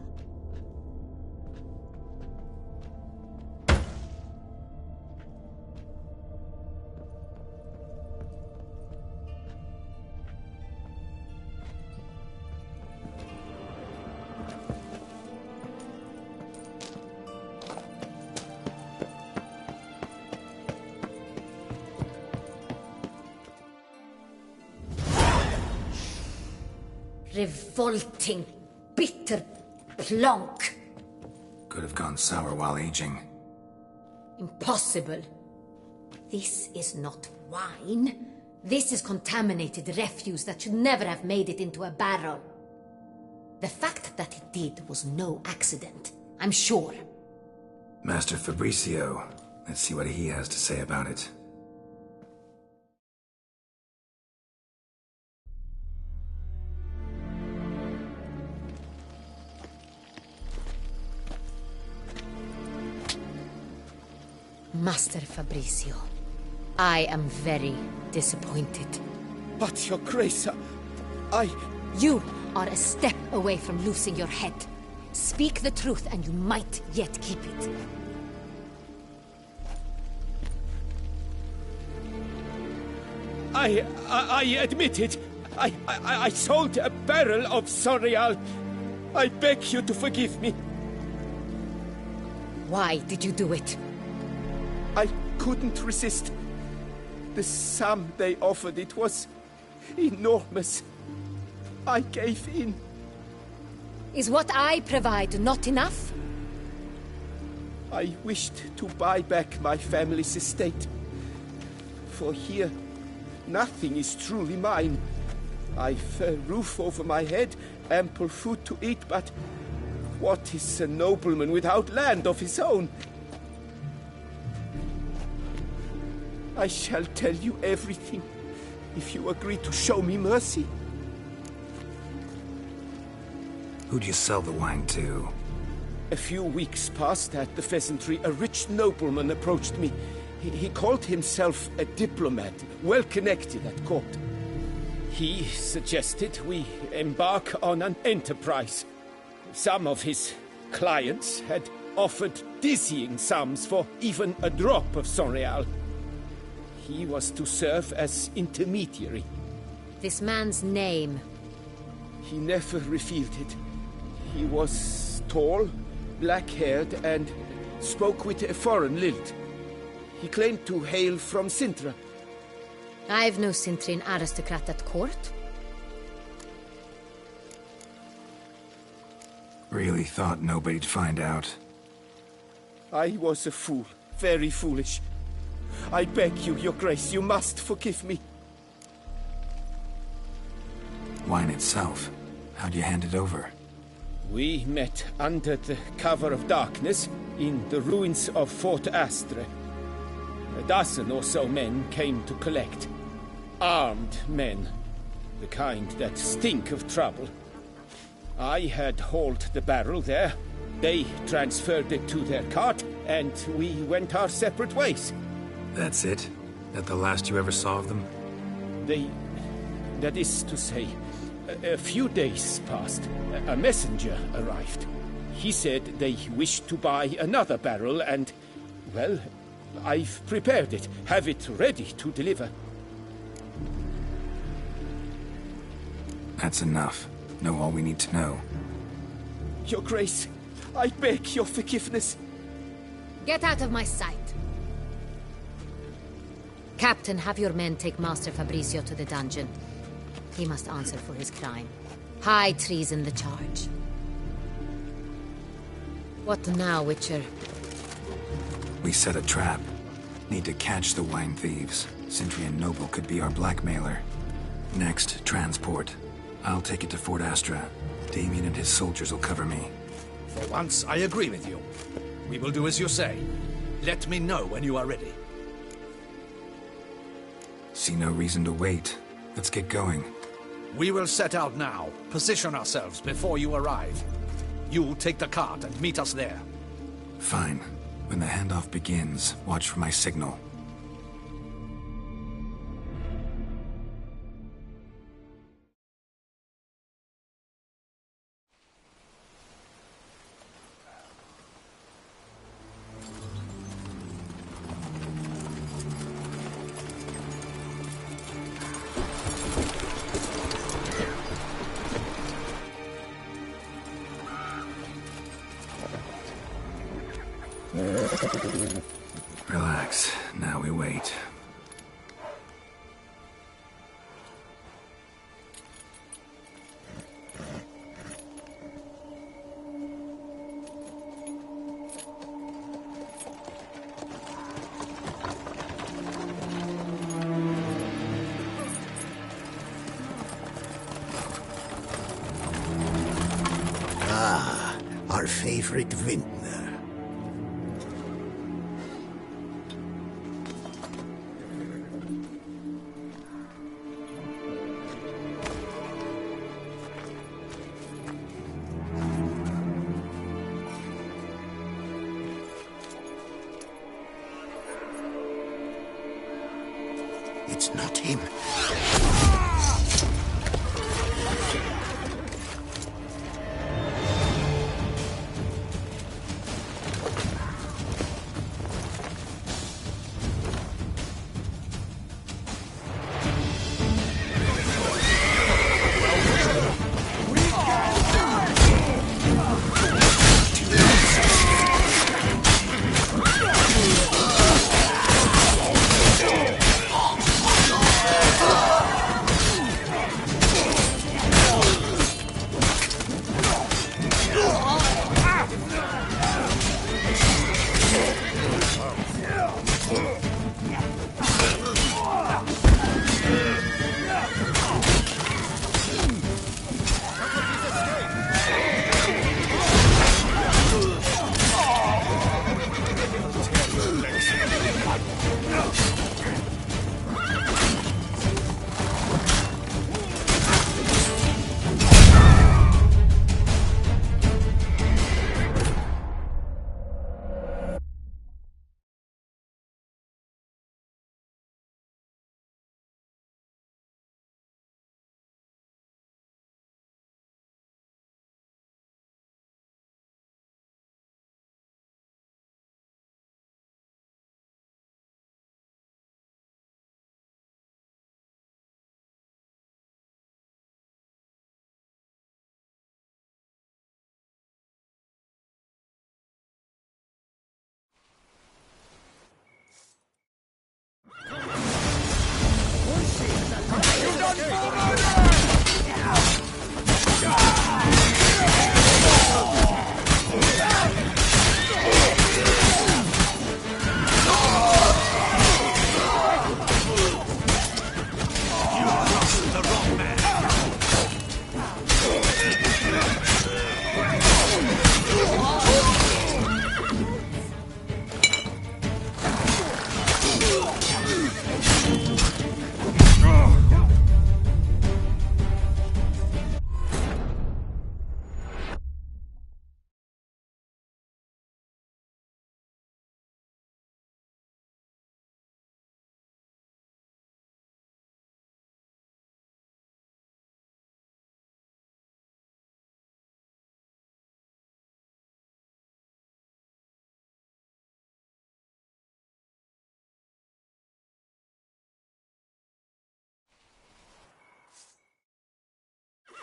Revolting, bitter plonk. Could have gone sour while aging. Impossible. This is not wine. This is contaminated refuse that should never have made it into a barrel. The fact that it did was no accident, I'm sure. Master Fabricio. Let's see what he has to say about it. Master Fabricio, I am very disappointed. But, Your Grace, You are a step away from losing your head. Speak the truth and you might yet keep it. I admit it. I sold a barrel of Saint-Réal. I beg you to forgive me. Why did you do it? I couldn't resist. The sum they offered, it was enormous. I gave in. Is what I provide not enough? I wished to buy back my family's estate. For here, nothing is truly mine. I've a roof over my head, ample food to eat, but what is a nobleman without land of his own? I shall tell you everything, if you agree to show me mercy. Who'd you sell the wine to? A few weeks past at the pheasantry, a rich nobleman approached me. He called himself a diplomat, well connected at court. He suggested we embark on an enterprise. Some of his clients had offered dizzying sums for even a drop of Sonreal. He was to serve as intermediary. This man's name? He never revealed it. He was tall, black-haired, and spoke with a foreign lilt. He claimed to hail from Sintra. I've no Sintrian aristocrat at court. Really thought nobody'd find out. I was a fool. Very foolish. I beg you, Your Grace, you must forgive me. Wine itself. How'd you hand it over? We met under the cover of darkness in the ruins of Fort Astre. A dozen or so men came to collect. Armed men. The kind that stink of trouble. I had hauled the barrel there. They transferred it to their cart, and we went our separate ways. That's it? That the last you ever saw of them? That is to say, a few days passed. A messenger arrived. He said they wished to buy another barrel and, well, I've prepared it. Have it ready to deliver. That's enough. Know all we need to know. Your Grace, I beg your forgiveness. Get out of my sight. Captain, have your men take Master Fabrizio to the dungeon. He must answer for his crime. High treason the charge. What now, Witcher? We set a trap. Need to catch the wine thieves. Sintrian Noble could be our blackmailer. Next, transport. I'll take it to Fort Astra. Damien and his soldiers will cover me. For once, I agree with you. We will do as you say. Let me know when you are ready. See no reason to wait. Let's get going. We will set out now. Position ourselves before you arrive. You take the cart and meet us there. Fine. When the handoff begins, watch for my signal. Relax. Now we wait. Ah, our favorite vintner. It's not him.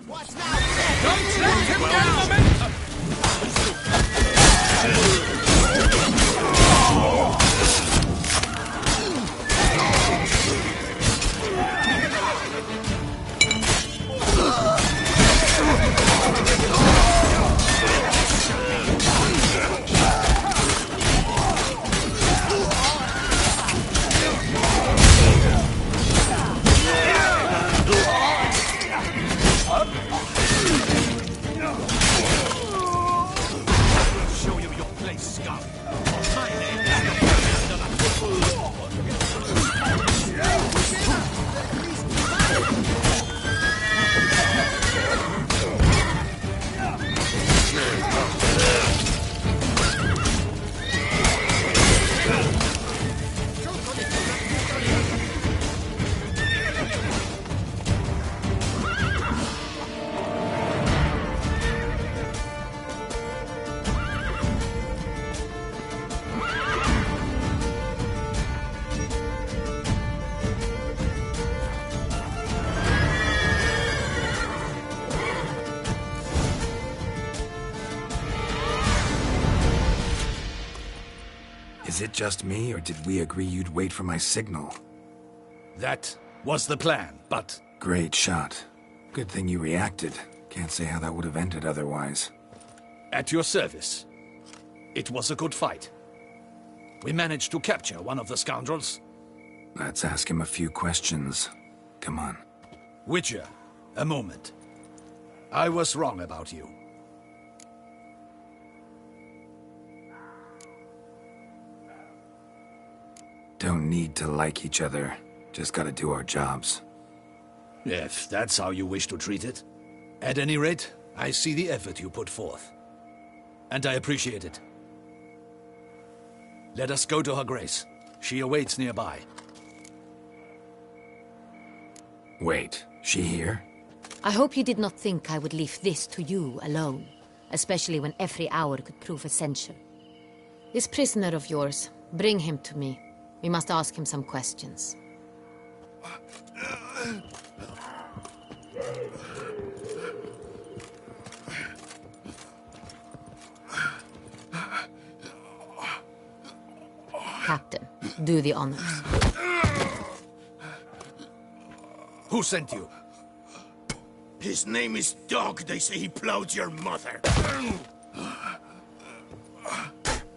What's now? Don't let him get momentum! Is it just me, or did we agree you'd wait for my signal? That was the plan, but... Great shot. Good thing you reacted. Can't say how that would have ended otherwise. At your service. It was a good fight. We managed to capture one of the scoundrels. Let's ask him a few questions. Come on. Witcher, a moment. I was wrong about you. Don't need to like each other. Just gotta do our jobs. If that's how you wish to treat it. At any rate, I see the effort you put forth. And I appreciate it. Let us go to her grace. She awaits nearby. Wait, she here? I hope you did not think I would leave this to you alone, especially when every hour could prove essential. This prisoner of yours, bring him to me. We must ask him some questions. Captain, do the honors. Who sent you? His name is Dog. They say he plowed your mother.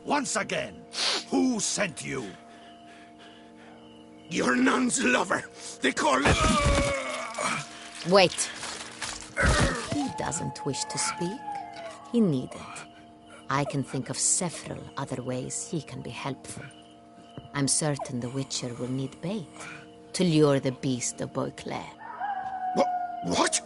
Once again, who sent you? Your nun's lover. They call him... Wait. He doesn't wish to speak. He needn't. I can think of several other ways he can be helpful. I'm certain the Witcher will need bait to lure the beast of Beauclair. What?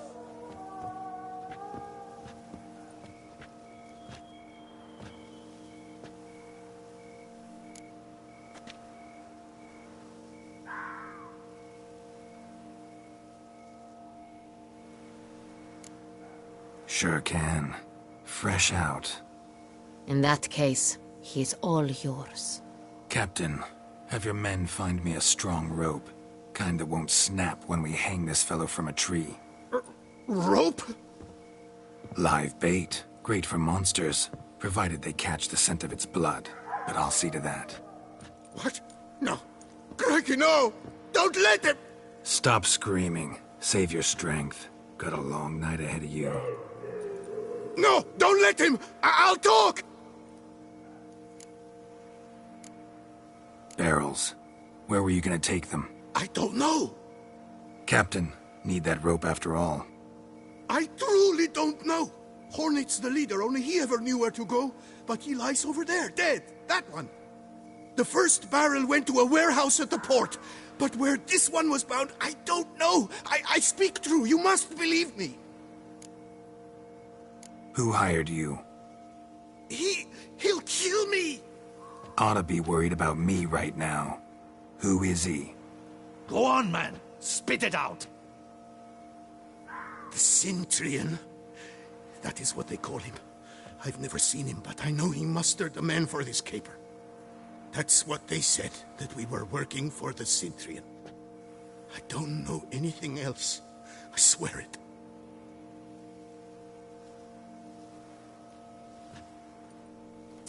Sure can. Fresh out. In that case, he's all yours. Captain, have your men find me a strong rope. Kind that won't snap when we hang this fellow from a tree. Rope? Live bait. Great for monsters, provided they catch the scent of its blood. But I'll see to that. What? No. Crikey, no! Don't let him! Stop screaming. Save your strength. Got a long night ahead of you. No! Don't let him! I'll talk! Barrels. Where were you gonna take them? I don't know. Captain, need that rope after all. I truly don't know. Hornet's the leader, only he ever knew where to go. But he lies over there, dead. That one. The first barrel went to a warehouse at the port. But where this one was bound, I don't know. I speak true. You must believe me. Who hired you? He'll kill me. Ought to be worried about me right now. Who is he? Go on, man. Spit it out. The Cintrian. That is what they call him. I've never seen him, but I know he mustered the men for this caper. That's what they said, that we were working for the Cintrian. I don't know anything else. I swear it.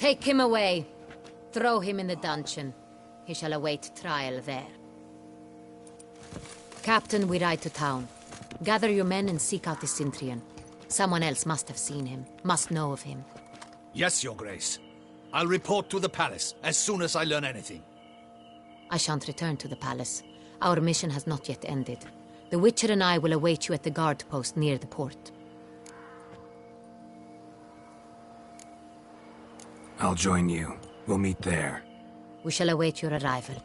Take him away. Throw him in the dungeon. He shall await trial there. Captain, we ride to town. Gather your men and seek out the Sintrian. Someone else must have seen him, must know of him. Yes, Your Grace. I'll report to the palace as soon as I learn anything. I shan't return to the palace. Our mission has not yet ended. The Witcher and I will await you at the guard post near the port. I'll join you. We'll meet there. We shall await your arrival.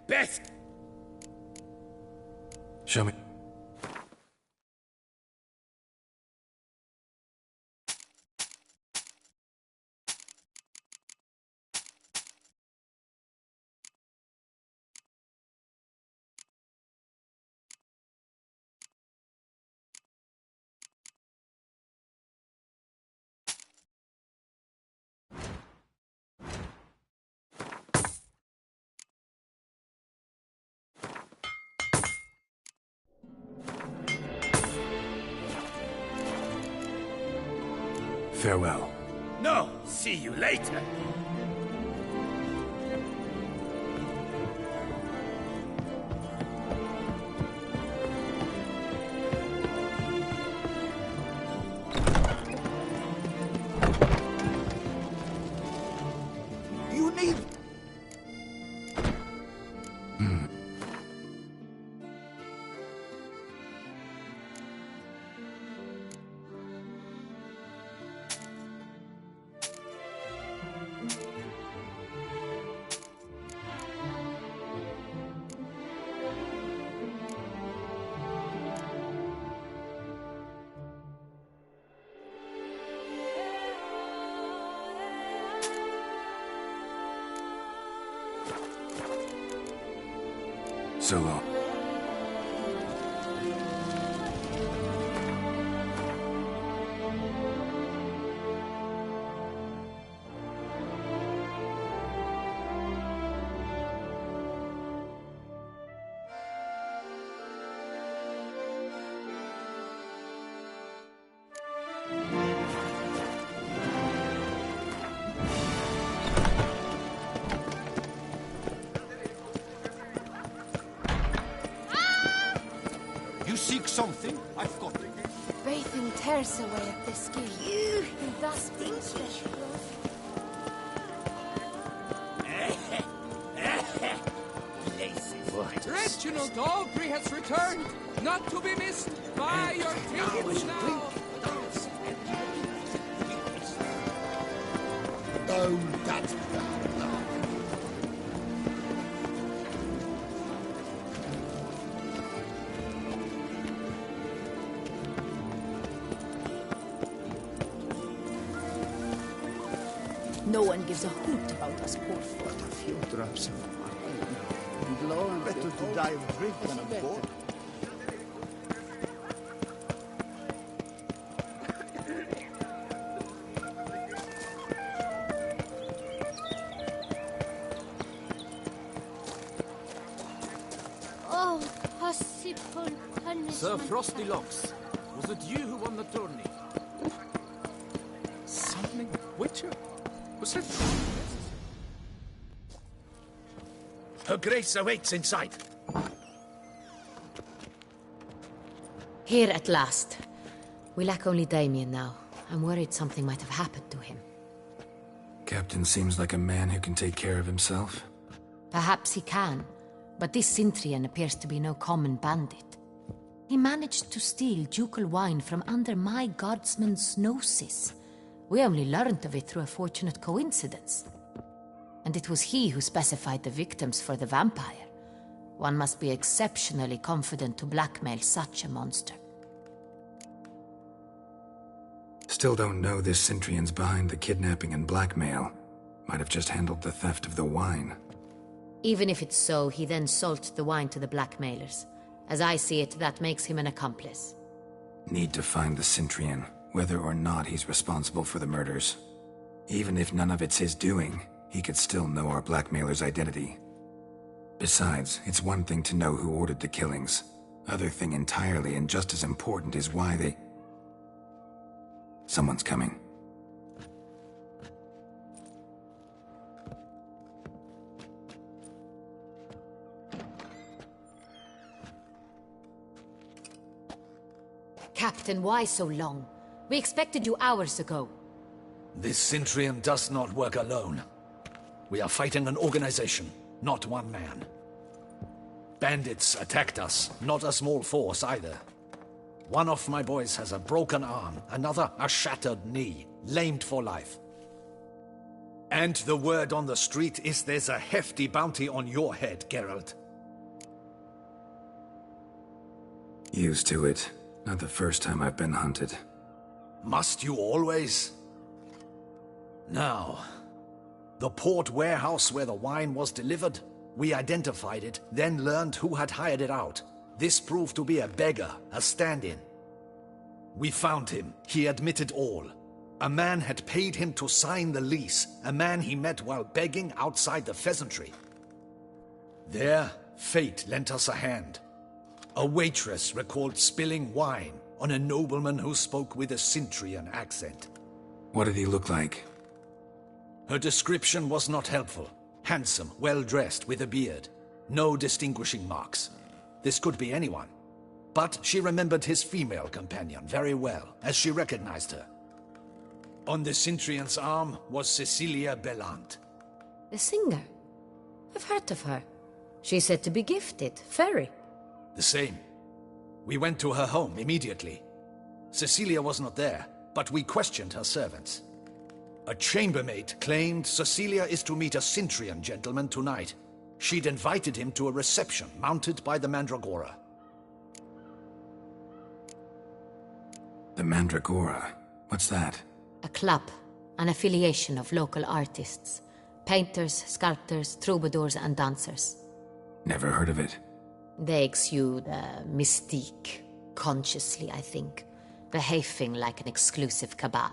Best! Show me. Farewell. No, see you later. You need... So long. seek something, I've got it. Bathing tears away at the skin. And thus brings flesh. Reginald Aubrey has returned, not to be missed by your tickets now. Oh, that's No one gives a hoot about us poor folk. a few drops of wine. Better to die of drink than of boredom. Oh, possible punishment. Sir Frosty Locks, was it you who won the tourney? Summoning Witcher? Was that... Her Grace awaits inside. Here at last. We lack only Damien now. I'm worried something might have happened to him. Captain seems like a man who can take care of himself. Perhaps he can, but this Cintrian appears to be no common bandit. He managed to steal ducal wine from under my guardsman's noses. We only learned of it through a fortunate coincidence. And it was he who specified the victims for the vampire. One must be exceptionally confident to blackmail such a monster. Still don't know this Cintrian's behind the kidnapping and blackmail. Might have just handled the theft of the wine. Even if it's so, he then sold the wine to the blackmailers. As I see it, that makes him an accomplice. Need to find the Cintrian, whether or not he's responsible for the murders. Even if none of it's his doing, he could still know our blackmailer's identity. Besides, it's one thing to know who ordered the killings. Other thing entirely, and just as important, is why they... Someone's coming. Captain, why so long? We expected you hours ago. This Cintrian does not work alone. We are fighting an organization, not one man. Bandits attacked us, not a small force either. One of my boys has a broken arm, another a shattered knee, lamed for life. And the word on the street is there's a hefty bounty on your head, Geralt. Used to it. Not the first time I've been hunted. Must you always? Now, the port warehouse where the wine was delivered, we identified it, then learned who had hired it out. This proved to be a beggar, a stand-in. We found him. He admitted all. A man had paid him to sign the lease, a man he met while begging outside the pheasantry. There, fate lent us a hand. A waitress recalled spilling wine on a nobleman who spoke with a Cintrian accent. What did he look like? Her description was not helpful. Handsome, well-dressed, with a beard. No distinguishing marks. This could be anyone. But she remembered his female companion very well, as she recognized her. On the Cintrian's arm was Cecilia Bellant. The singer? I've heard of her. She's said to be gifted, fairy. The same. We went to her home immediately. Cecilia was not there, but we questioned her servants. A chambermaid claimed Cecilia is to meet a Cintrian gentleman tonight. She'd invited him to a reception mounted by the Mandragora. The Mandragora? What's that? A club, an affiliation of local artists. Painters, sculptors, troubadours and dancers. Never heard of it. They exude mystique, consciously, I think. Behaving like an exclusive cabal.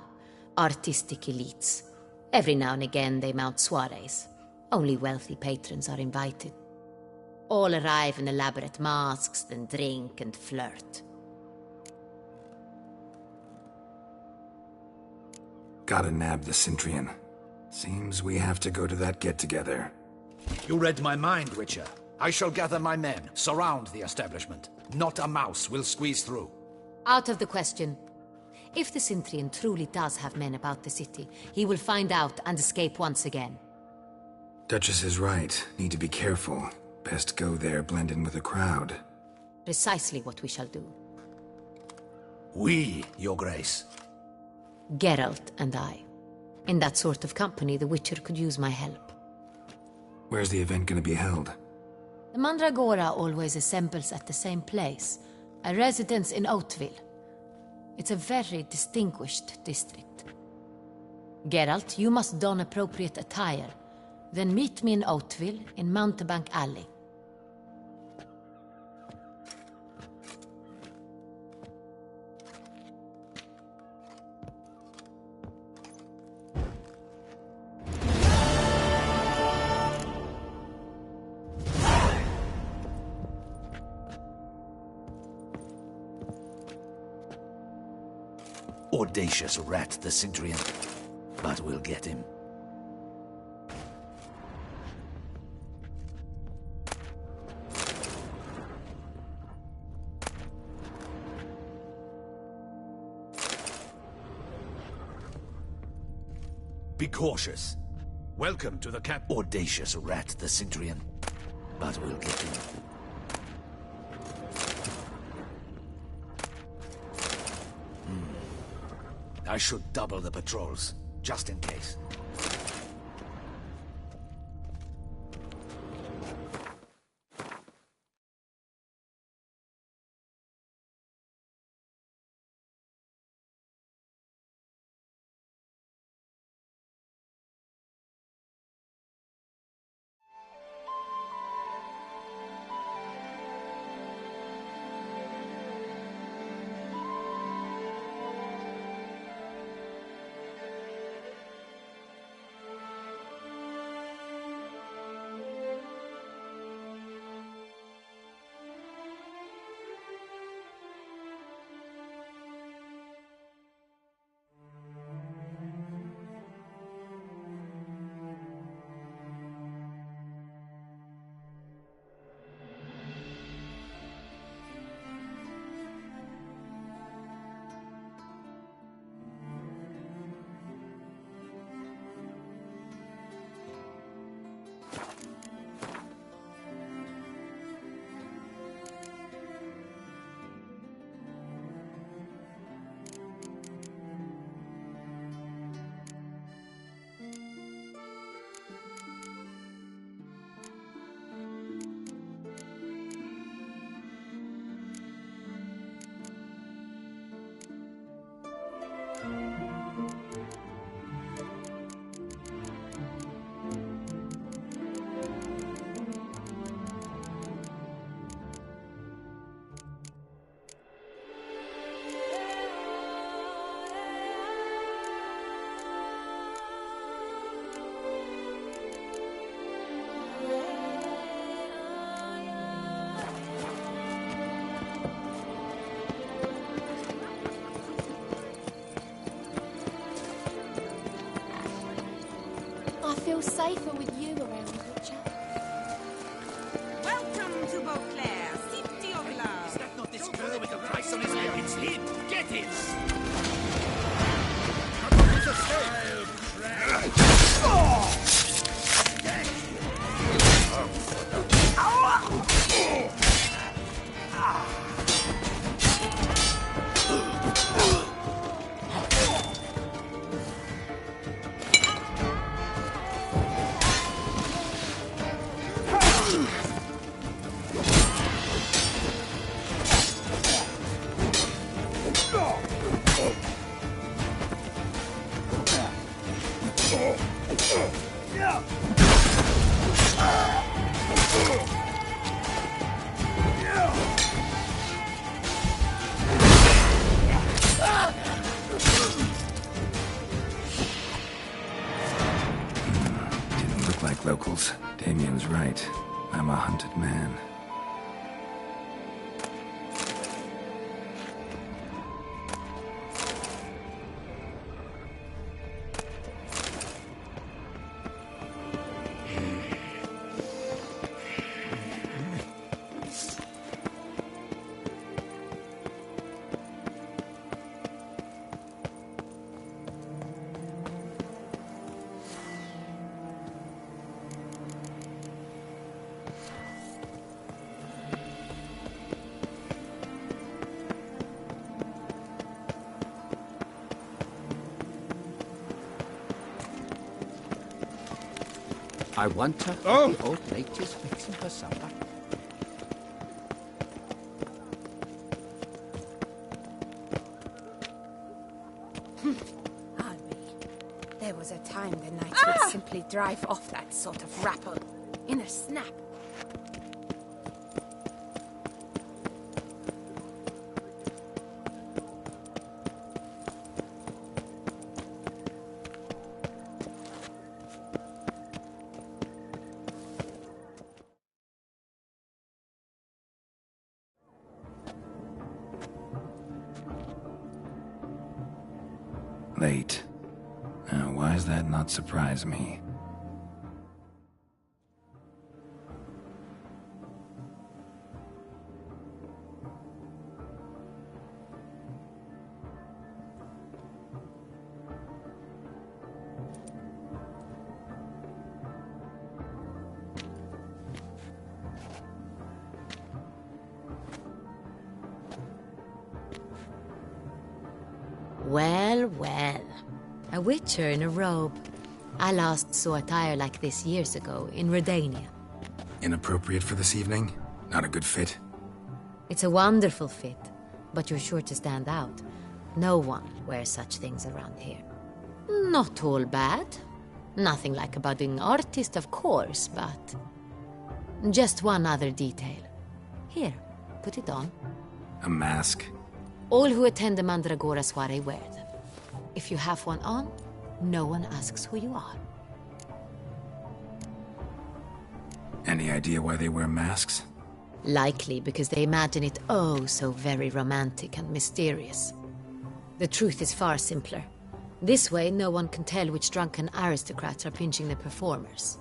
Artistic elites. Every now and again they mount soirees. Only wealthy patrons are invited. All arrive in elaborate masks, then drink and flirt. Gotta nab the Cintrian. Seems we have to go to that get-together. You read my mind, Witcher. I shall gather my men, surround the establishment. Not a mouse will squeeze through. Out of the question. If the Sintrian truly does have men about the city, he will find out and escape once again. Duchess is right. Need to be careful. Best go there, blend in with the crowd. Precisely what we shall do. We, Your Grace. Geralt and I. In that sort of company, the Witcher could use my help. Where's the event gonna be held? The Mandragora always assembles at the same place, a residence in Oatville. It's a very distinguished district. Geralt, you must don appropriate attire. Then meet me in Oatville, in Mountebank Alley. Audacious rat, the Sintrian. But we'll get him. Be cautious. Welcome to the camp. Audacious rat, the Sintrian. But we'll get him. I should double the patrols, just in case. I feel safer with you around, Witcher. Welcome to Beauclair, city of love. Is that not this girl with the price on his head? It's him! Get him! Didn't look like locals. Damien's right. I'm a hunted man. I want her. Oh! Old nature's fixing her supper. There was a time the knights would simply drive off that sort of rabble in a snap. Late. Now, why does that not surprise me? Well, well. A witcher in a robe. I last saw attire like this years ago in Redania. Inappropriate for this evening? Not a good fit? It's a wonderful fit, but you're sure to stand out. No one wears such things around here. Not all bad. Nothing like a budding artist, of course, but... just one other detail. Here, put it on. A mask? All who attend the Mandragora soiree wear them. If you have one on, no one asks who you are. Any idea why they wear masks? Likely because they imagine it oh so very romantic and mysterious. The truth is far simpler. This way, no one can tell which drunken aristocrats are pinching the performers.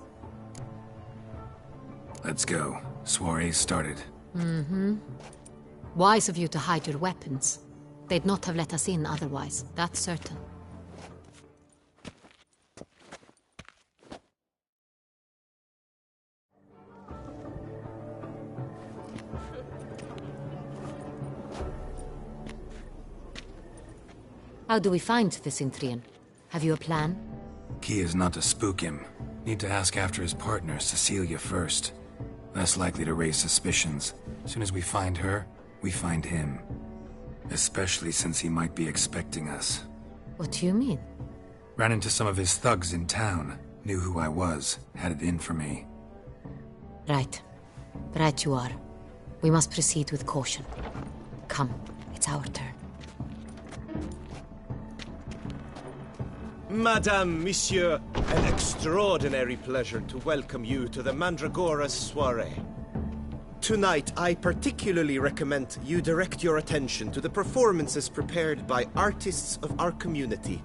Let's go. Soiree's started. Mm-hmm. Wise of you to hide your weapons. They'd not have let us in otherwise, that's certain. How do we find the Cintrian? Have you a plan? Key is not to spook him. Need to ask after his partner, Cecilia, first. Less likely to raise suspicions. As soon as we find her, we find him. Especially since he might be expecting us. What do you mean? Ran into some of his thugs in town. Knew who I was. Had it in for me. Right. Right you are. We must proceed with caution. Come, it's our turn. Madame, Monsieur, an extraordinary pleasure to welcome you to the Mandragora's soiree. Tonight, I particularly recommend you direct your attention to the performances prepared by artists of our community.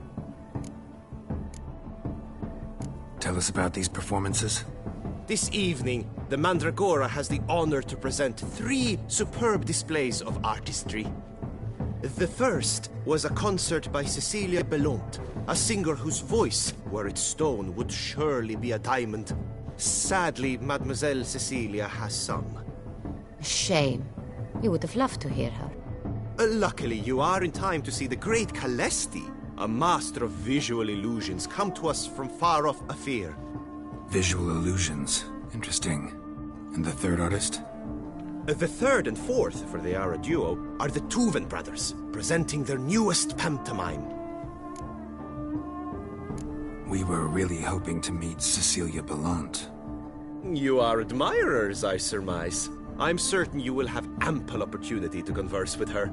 Tell us about these performances. This evening, the Mandragora has the honor to present 3 superb displays of artistry. The first was a concert by Cecilia Belont, a singer whose voice, were it stone, would surely be a diamond. Sadly, Mademoiselle Cecilia has sung. Shame. You would have loved to hear her. Luckily, you are in time to see the great Calesti, a master of visual illusions, come to us from far off Afir. Visual illusions. Interesting. And the third artist? The third and fourth, for they are a duo, are the Tuven brothers, presenting their newest pantomime. We were really hoping to meet Cecilia Belont. You are admirers, I surmise. I'm certain you will have ample opportunity to converse with her.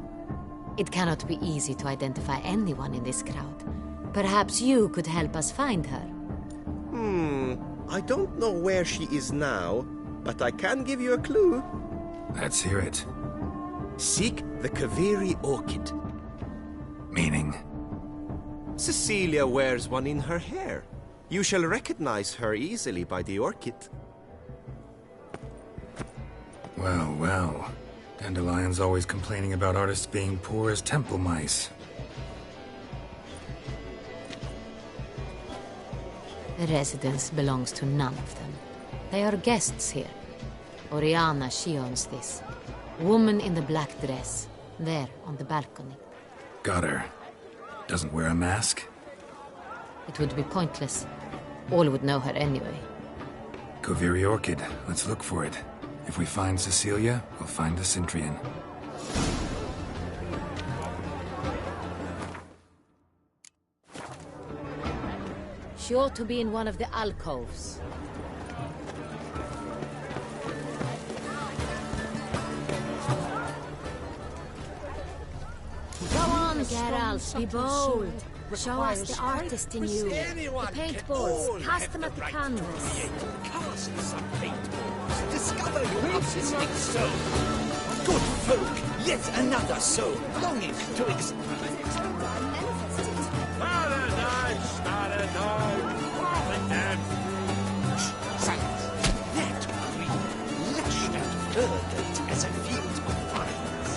It cannot be easy to identify anyone in this crowd. Perhaps you could help us find her. I don't know where she is now, but I can give you a clue. Let's hear it. Seek the Kaviri orchid. Meaning? Cecilia wears one in her hair. You shall recognize her easily by the orchid. Well, well. Dandelion's always complaining about artists being poor as temple mice. The residence belongs to none of them. They are guests here. Oriana, she owns this. Woman in the black dress. There, on the balcony. Got her. Doesn't wear a mask? It would be pointless. All would know her anyway. Koviri Orchid. Let's look for it. If we find Cecilia, we'll find the Centrian. She ought to be in one of the alcoves. Go on, Geralt, be bold. Show us the artist in you. The paintballs, cast them at the canvas. Cast some paintballs. Discover your artistic soul. Good folk, yet another soul longing to express. Paradise, paradise, paradise. Silence. That green, lush and verdant as a field of vines.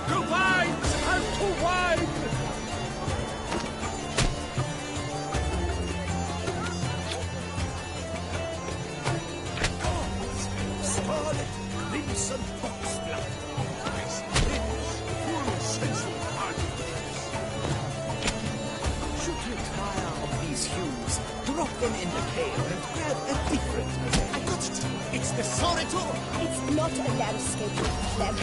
To vines and to wine! Scarlet, crimson foxglove. Nice lips, full sensual particles. Should you tire of these hues, drop them in the pail and grab a different event. I got it! It's the Soritor! It's not a landscape, Clem.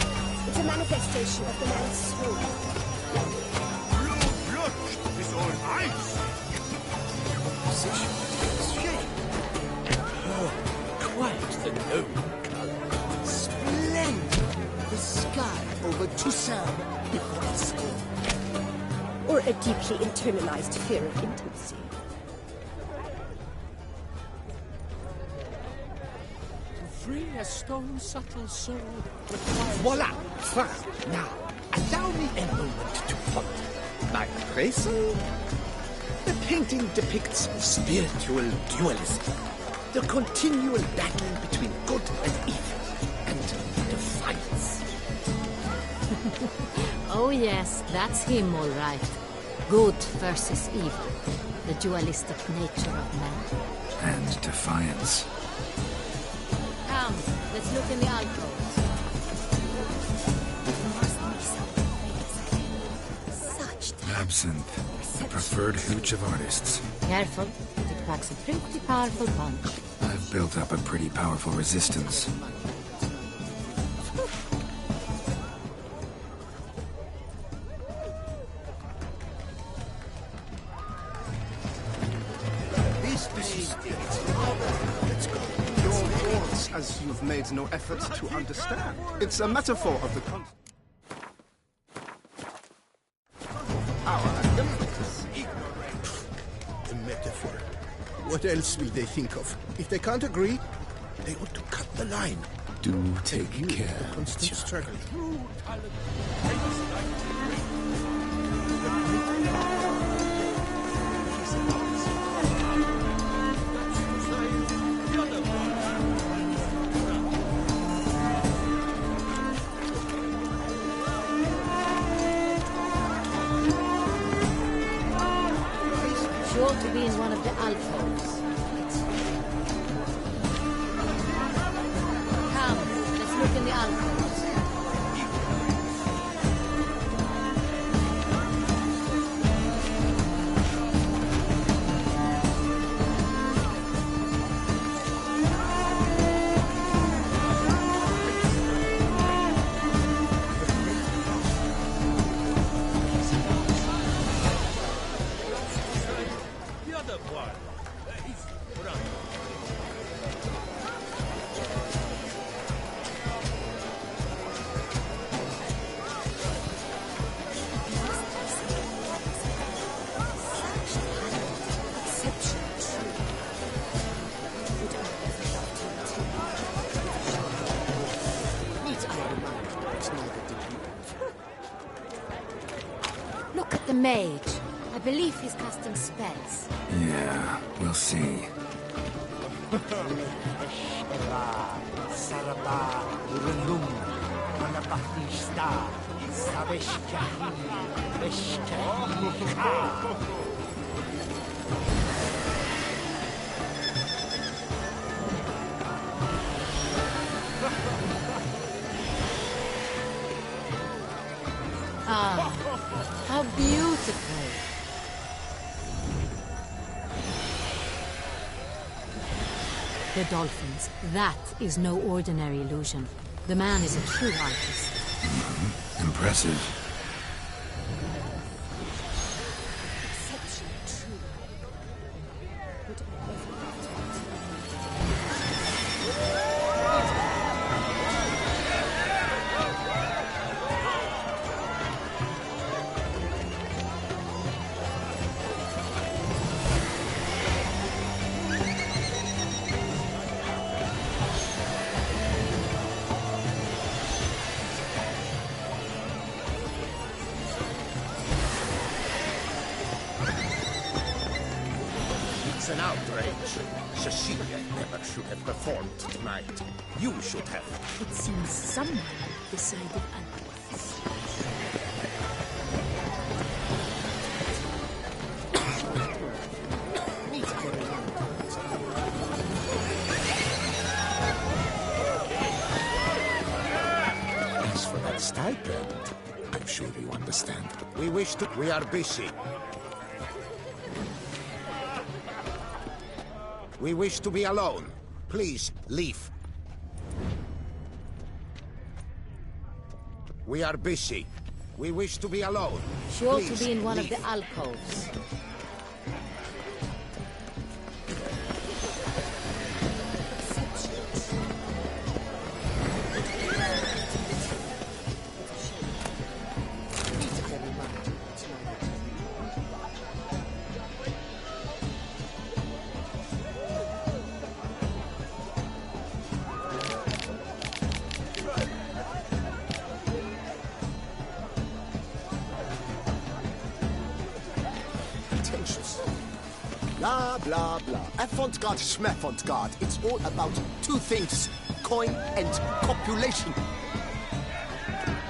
It's a manifestation of the man's soul. Blue blood is all ice! Position takes shape. Oh, quite the noble color. Splendid! The sky over Toussaint before the storm. Or a deeply internalized fear of intimacy. To free a stone subtle soul requires... Voila! Found! Now, allow me a moment to ponder. My appraisal? The painting depicts spiritual dualism. The continual battle between good and evil, and defiance. Oh yes, that's him all right. Good versus evil. The dualistic nature of man. And defiance. Come, let's look in the alcoves. Absinthe, the preferred hooch of artists. Careful, it packs a pretty powerful punch. I've built up a pretty powerful resistance. Your thoughts, as you've made no effort to understand. It's a metaphor of the A metaphor. What else will they think of? If they can't agree, they ought to cut the line. Do take care. Constant struggle. She ought to be in one of the alcoves. Come, let's look in the alcoves. Look at the mage. I believe he's casting spells. Yeah, we'll see. Ah, how beautiful. The dolphins. That is no ordinary illusion. The man is a true artist. Impressive. It's an outrage. Cecilia never should have performed tonight. You should have. It seems someone decided otherwise. As for that stipend, I'm sure you understand. We wish to... We are busy. We wish to be alone. Please, leave. We are busy. We wish to be alone. Sure Please, to be in one leave. of the alcoves. Blah, blah, blah. Avant-garde, schmeffant-garde. It's all about two things. Coin and copulation.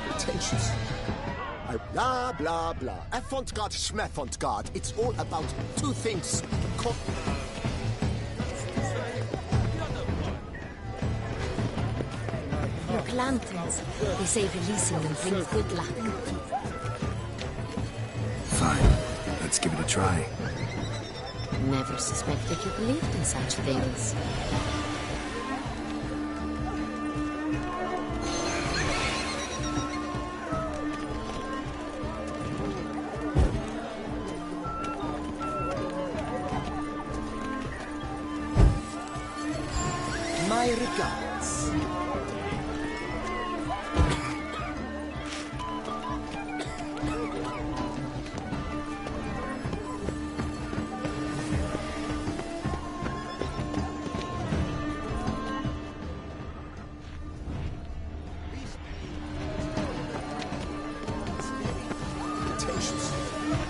Pretentious. Blah, blah, blah. Avant-garde, schmeffant-garde. It's all about two things. Look, lanterns. They say releasing them brings good luck. Fine. Let's give it a try. Never suspected you believed in such things. My regards.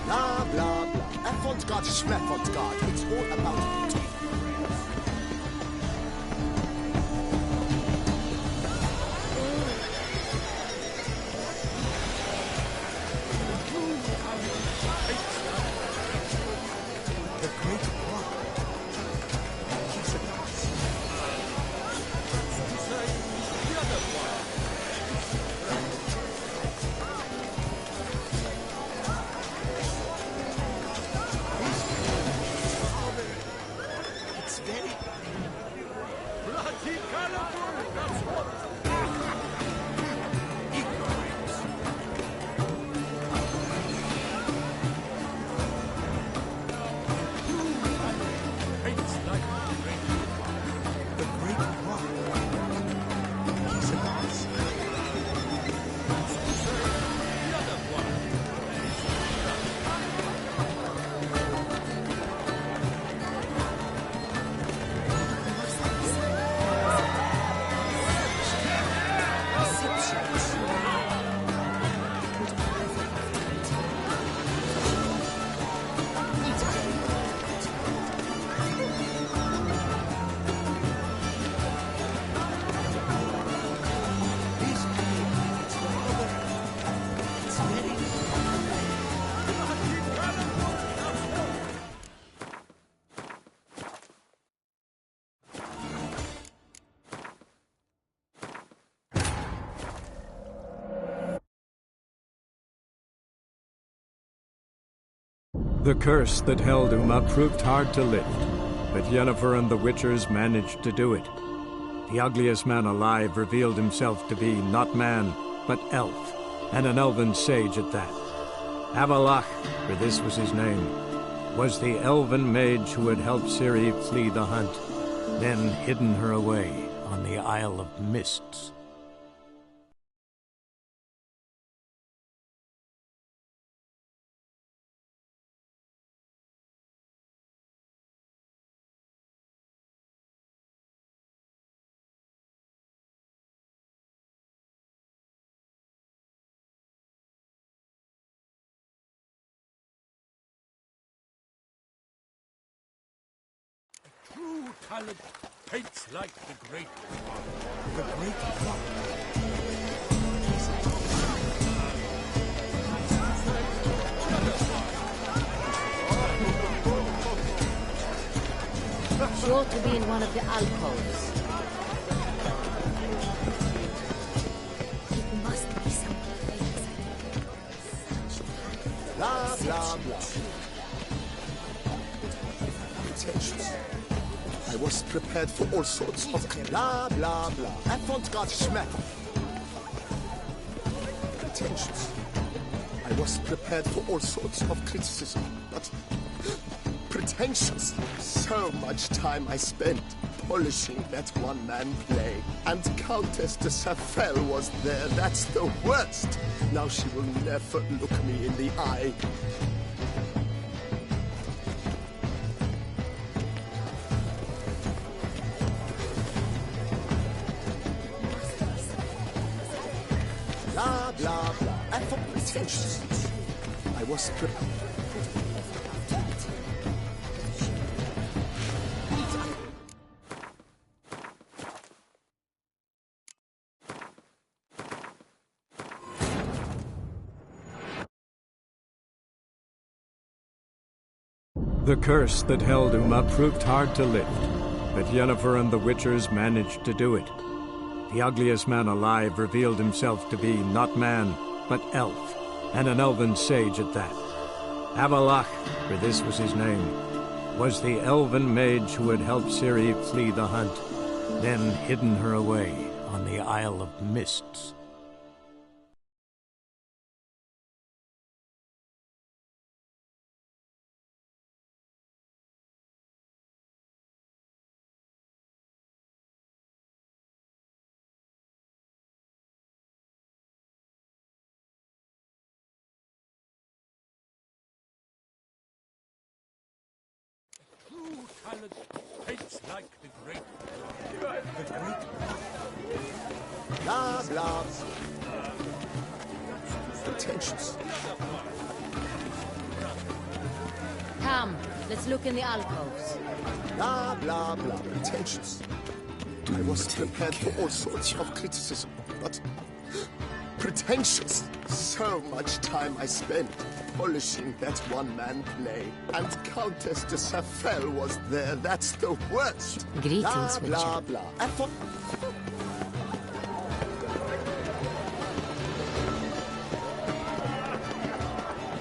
Blah, blah, blah. Avant-garde, schmeffant-garde. It's all about... The great one. He's a boss. The other one. It's very bloody colorful. That's what. It's like the great one. He's a boss. The other one. The curse that held Uma proved hard to lift. but Yennefer and the Witchers managed to do it. The ugliest man alive revealed himself to be not man, but elf, and an elven sage at that. Avalach, for this was his name, was the elven mage who had helped Ciri flee the hunt, then hidden her away on the Isle of Mists. True talent paints like the great one. The great one. Sure to be in one of the alcoves. It must be some place. Blah, blah, blah. Pretentious. I was prepared for all sorts of blah, blah, blah. Avant-garde schmeck. Pretentious. I was prepared for all sorts of criticism, but pretentious. So much time I spent polishing that one-man play. And Countess de Safel was there. That's the worst. Now she will never look me in the eye. Blah, blah, blah. And for pretentious. I was prepared. The curse that held Uma proved hard to lift, but Yennefer and the Witchers managed to do it. The ugliest man alive revealed himself to be not man, but elf, and an elven sage at that. Avalach, for this was his name, was the elven mage who had helped Ciri flee the hunt, then hidden her away on the Isle of Mists. True talent paints like the great one. The great one. Blah, blah. Pretentious. Come, let's look in the alcoves. Blah, blah, blah. Pretentious. I was prepared for all sorts of criticism, but pretentious. So much time I spent polishing that one-man play. And Countess de Safel was there. That's the worst. Greetings, blah, Witcher. blah, blah. And for...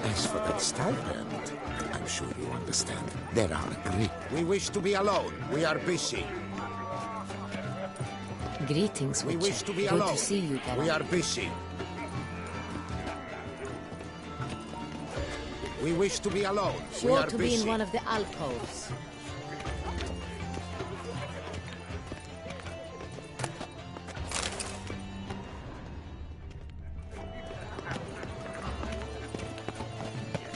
As for that stipend, I'm sure you understand. There are great. We wish to be alone. We are busy. Greetings, Witcher. We wish to be Good alone. to see you, Geralt. We are busy. We wish to be alone. We Sure are to busy. be in one of the alcoves.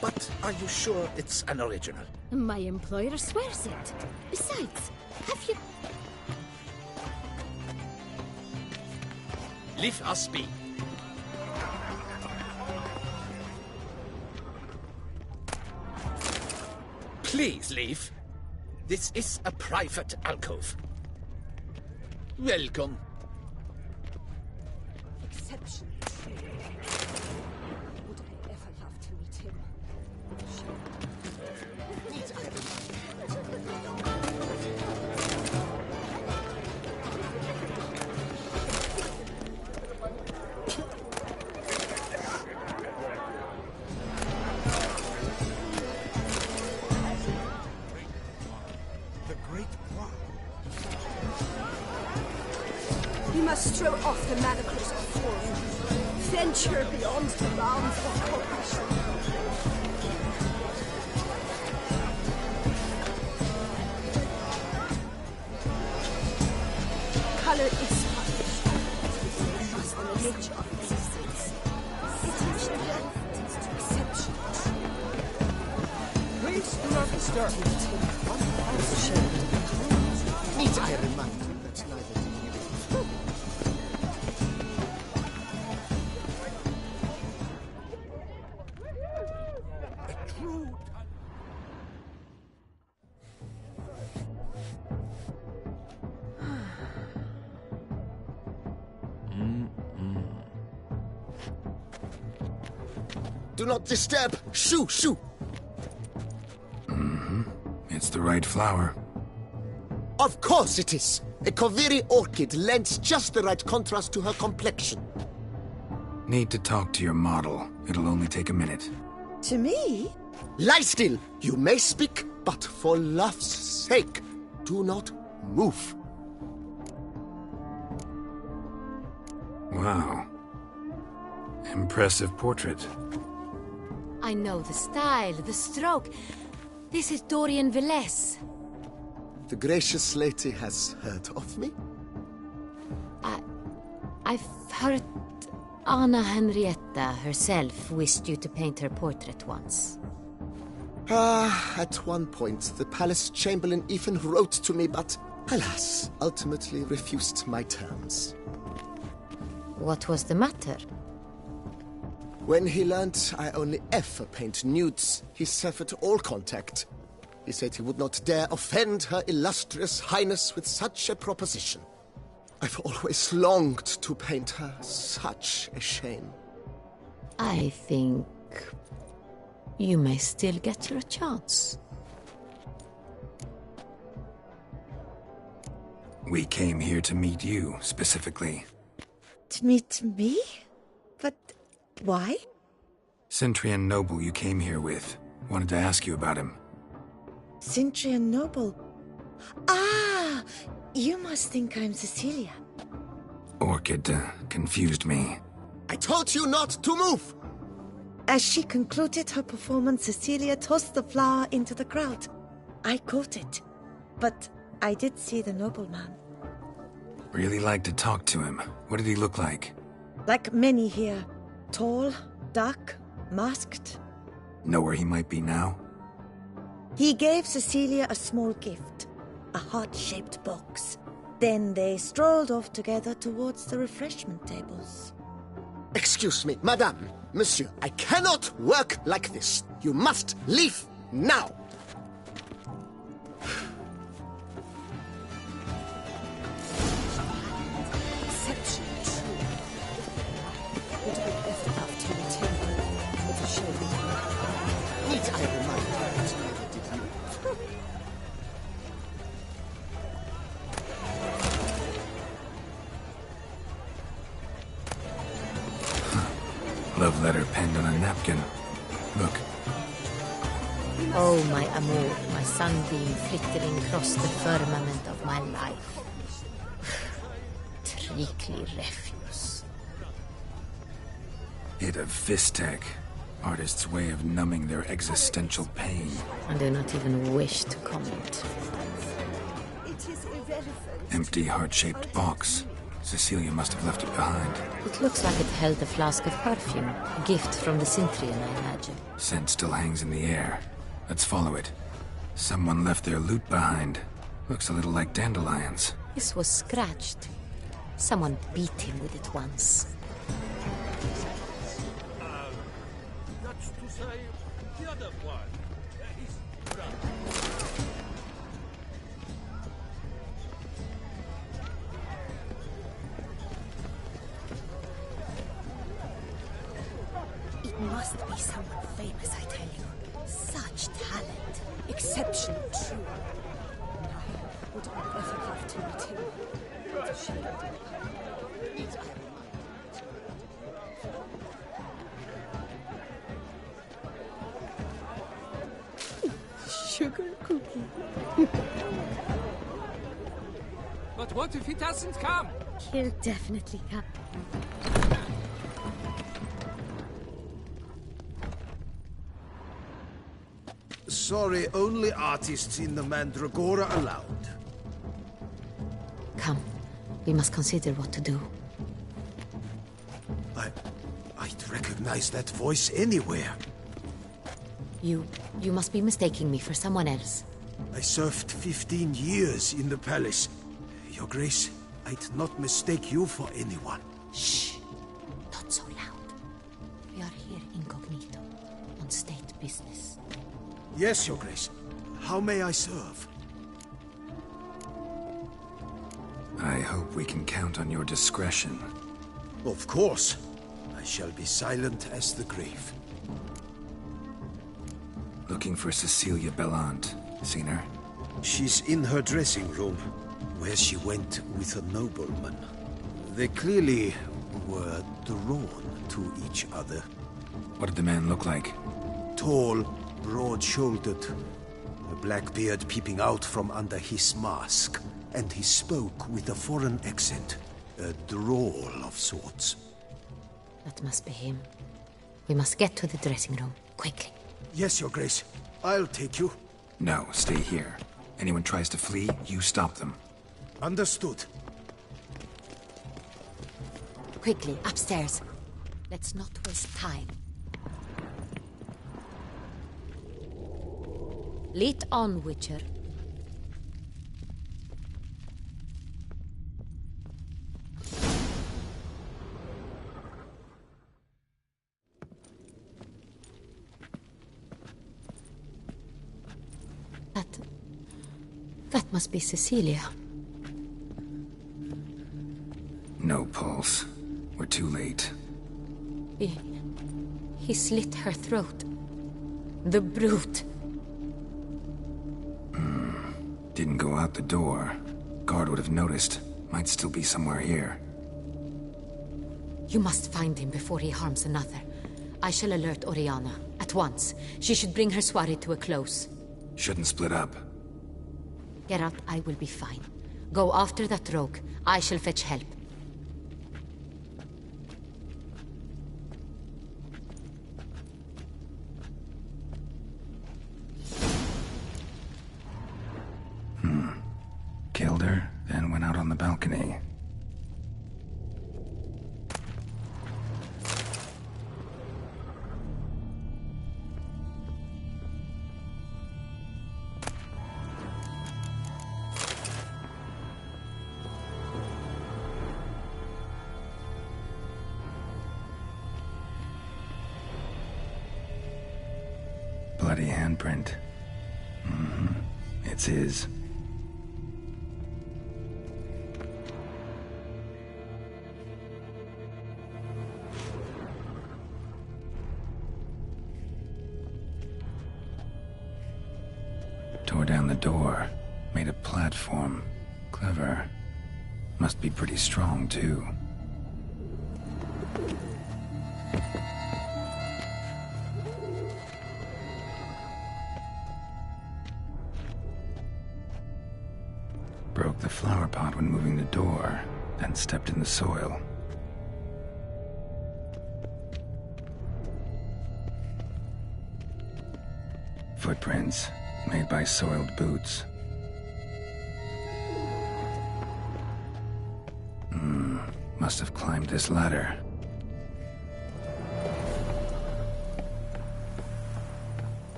But are you sure it's an original? My employer swears it. Besides, have you... Leave us be. Please leave. This is a private alcove. Welcome. Exception. Would I ever love to meet him? The Stroll off the manacles of form. Venture beyond the bounds of cognition. Color is published. Trust in the nature of existence. Attention to perception. Please do not disturb. Need I remind you that neither do you? A true Do not disturb! Shoo! Shoo! It's the right flower. Of course it is! A Koviri orchid lends just the right contrast to her complexion. Need to talk to your model. It'll only take a minute. To me? Lie still! You may speak, but for love's sake, do not move. Wow. Impressive portrait. I know the style, the stroke. This is Dorian Velez. The gracious lady has heard of me? I've heard Anna Henrietta herself wished you to paint her portrait once. At one point, the palace chamberlain even wrote to me, but, alas, ultimately refused my terms. What was the matter? When he learned I only ever paint nudes, he severed all contact. He said he would not dare offend her illustrious highness with such a proposition. I've always longed to paint her. Such a shame. I think you may still get your chance. We came here to meet you, specifically. To meet me? But why? Centrian noble you came here with. Wanted to ask you about him. Centrian noble. Ah! You must think I'm Cecilia. Orchid confused me. I told you not to move! As she concluded her performance, Cecilia tossed the flower into the crowd. I caught it. But I did see the nobleman. Really like to talk to him. What did he look like? Like many here. Tall, dark, masked. Know where he might be now? He gave Cecilia a small gift. A heart-shaped box. Then they strolled off together towards the refreshment tables. Excuse me, madame, monsieur, I cannot work like this. You must leave now. Exceptionally true. Would have been better off to return with a show. Need I remind you that neither did you? Love letter penned on a napkin. Look. Oh, my amour, my sunbeam flittering across the firmament of my life. Treacly refuse. Hit of Fistek. Artist's way of numbing their existential pain. I do not even wish to comment. It is irrelevant. Empty heart-shaped box. Cecilia must have left it behind. It looks like it held a flask of perfume. A gift from the Cintrian, I imagine. Scent still hangs in the air. Let's follow it. Someone left their loot behind. Looks a little like dandelions. This was scratched. Someone beat him with it once. That's to say, the other one. It must be someone famous, I tell you. Such talent. Exception true. No, would I ever have to meet him? It's a shame. Sugar cookie. But what if he doesn't come? He'll definitely come. Sorry, only artists in the Mandragora allowed. Come. We must consider what to do. I'd recognize that voice anywhere. You must be mistaking me for someone else. I served 15 years in the palace. Your Grace, I'd not mistake you for anyone. Shh! Not so loud. We are here incognito, on state business. Yes, Your Grace. How may I serve? I hope we can count on your discretion. Of course. I shall be silent as the grave. Looking for Cecilia Bellant. Seen her? She's in her dressing room, where she went with a nobleman. They clearly were drawn to each other. What did the man look like? Tall, broad-shouldered, a black beard peeping out from under his mask, and he spoke with a foreign accent, a drawl of sorts. That must be him. We must get to the dressing room, quickly. Yes, Your Grace. I'll take you. No, stay here. Anyone tries to flee, you stop them. Understood. Quickly, upstairs. Let's not waste time. Lead on, Witcher. That must be Cecilia. No pulse. We're too late. He slit her throat. The brute. Didn't go out the door. Guard would have noticed. Might still be somewhere here. You must find him before he harms another. I shall alert Oriana. At once. She should bring her soirée to a close. Shouldn't split up. Geralt, I will be fine. Go after that rogue. I shall fetch help. Killed her, then went out on the balcony. Bloody handprint. It's his. Tore down the door. Made a platform. Clever. Must be pretty strong, too. Broke the flower pot when moving the door, then stepped in the soil. Footprints, made by soiled boots. Must have climbed this ladder.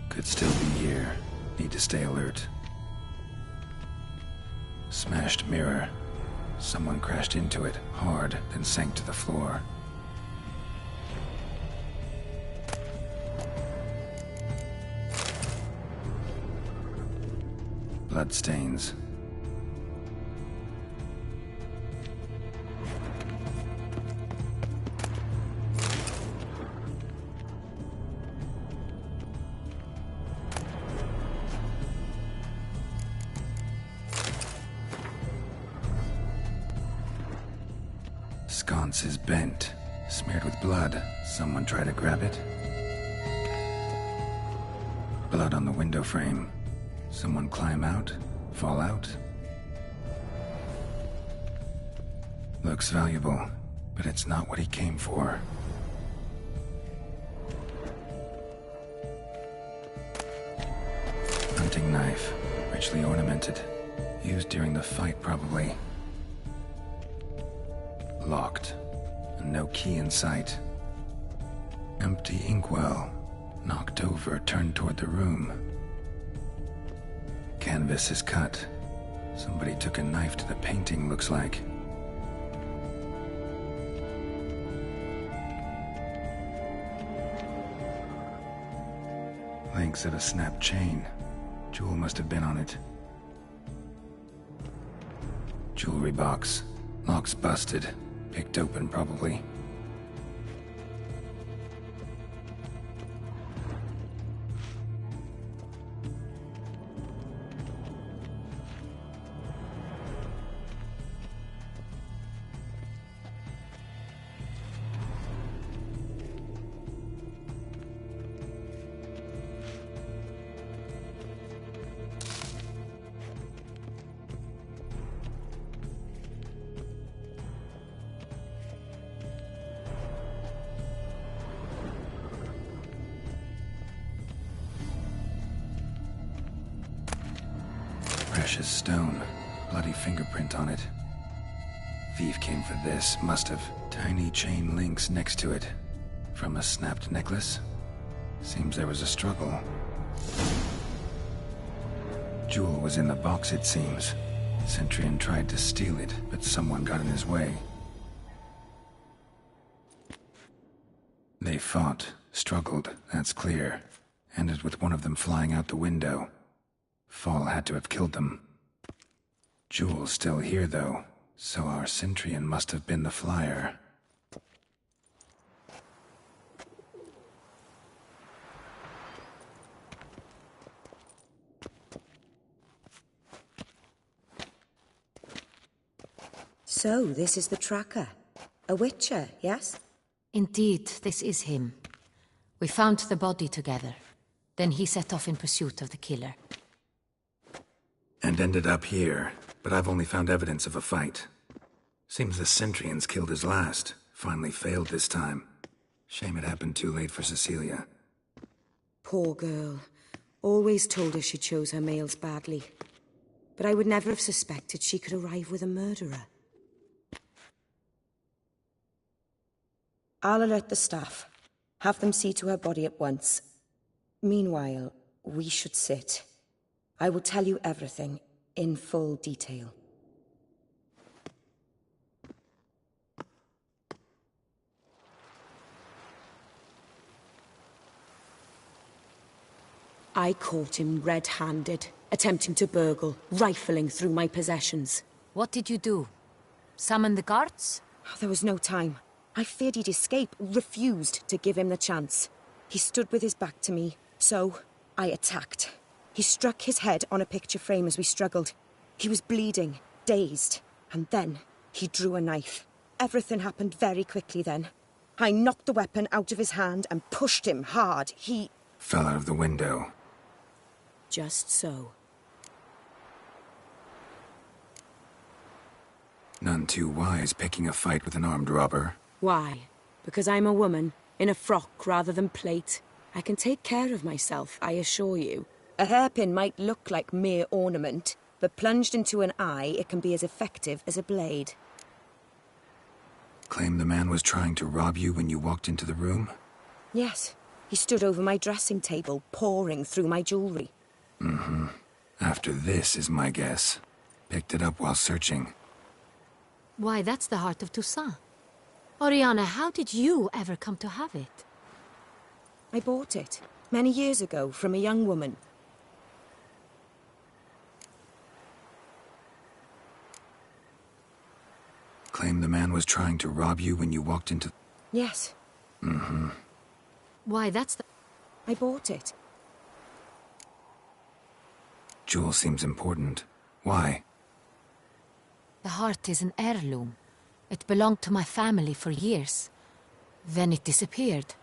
Could still be here. Need to stay alert. Smashed mirror. Someone crashed into it, hard, then sank to the floor. Bloodstains. Sconce is bent, smeared with blood. Someone try to grab it. Blood on the window frame. Someone climb out? Fall out? Looks valuable, but it's not what he came for. Hunting knife, richly ornamented. Used during the fight, probably. Locked, and no key in sight. Empty inkwell, knocked over, turned toward the room. Canvas is cut. Somebody took a knife to the painting, looks like. Links of a snapped chain. Jewel must have been on it. Jewelry box. Lock's busted. Picked open, probably. Precious stone. Bloody fingerprint on it. Thief came for this, must have. Tiny chain links next to it. From a snapped necklace? Seems there was a struggle. Jewel was in the box, it seems. Centurion tried to steal it, but someone got in his way. They fought, struggled, that's clear. Ended with one of them flying out the window. Fall had to have killed them. Jewel's still here, though, so our Centurion must have been the flyer. So, this is the tracker. A witcher, yes? Indeed, this is him. We found the body together. Then he set off in pursuit of the killer. And ended up here, but I've only found evidence of a fight. Seems the Centurions killed his last. Finally failed this time. Shame it happened too late for Cecilia. Poor girl. Always told her she chose her males badly. But I would never have suspected she could arrive with a murderer. I'll alert the staff. Have them see to her body at once. Meanwhile, we should sit. I will tell you everything, in full detail. I caught him red-handed, attempting to burgle, rifling through my possessions. What did you do? Summon the guards? There was no time. I feared he'd escape, refused to give him the chance. He stood with his back to me, so I attacked. He struck his head on a picture frame as we struggled. He was bleeding, dazed, and then he drew a knife. Everything happened very quickly then. I knocked the weapon out of his hand and pushed him hard. He fell out of the window. Just so. None too wise picking a fight with an armed robber. Why? Because I'm a woman, in a frock rather than plate. I can take care of myself, I assure you. A hairpin might look like mere ornament, but plunged into an eye, it can be as effective as a blade. Claim the man was trying to rob you when you walked into the room? Yes. He stood over my dressing table, pouring through my jewelry. Mm-hmm. After this is my guess. Picked it up while searching. Why, that's the heart of Toussaint. Oriana, how did you ever come to have it? I bought it, many years ago, from a young woman. Claim the man was trying to rob you when you walked into... Yes. Mm-hmm. Why, that's the... I bought it. Jewel seems important. Why? The heart is an heirloom. It belonged to my family for years. Then it disappeared.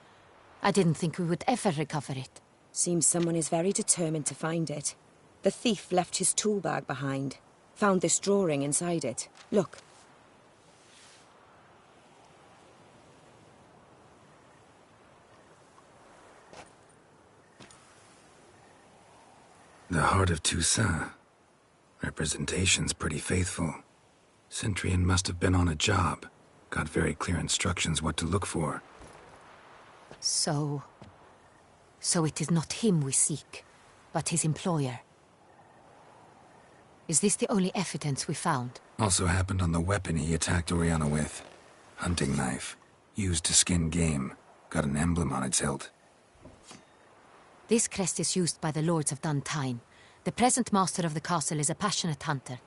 I didn't think we would ever recover it. Seems someone is very determined to find it. The thief left his tool bag behind. Found this drawing inside it. Look. The Heart of Toussaint. Representation's pretty faithful. Centurion must have been on a job. Got very clear instructions what to look for. So it is not him we seek, but his employer. Is this the only evidence we found? Also happened on the weapon he attacked Oriana with. Hunting knife. Used to skin game. Got an emblem on its hilt. This crest is used by the Lords of Duntine. The present master of the castle is a passionate hunter.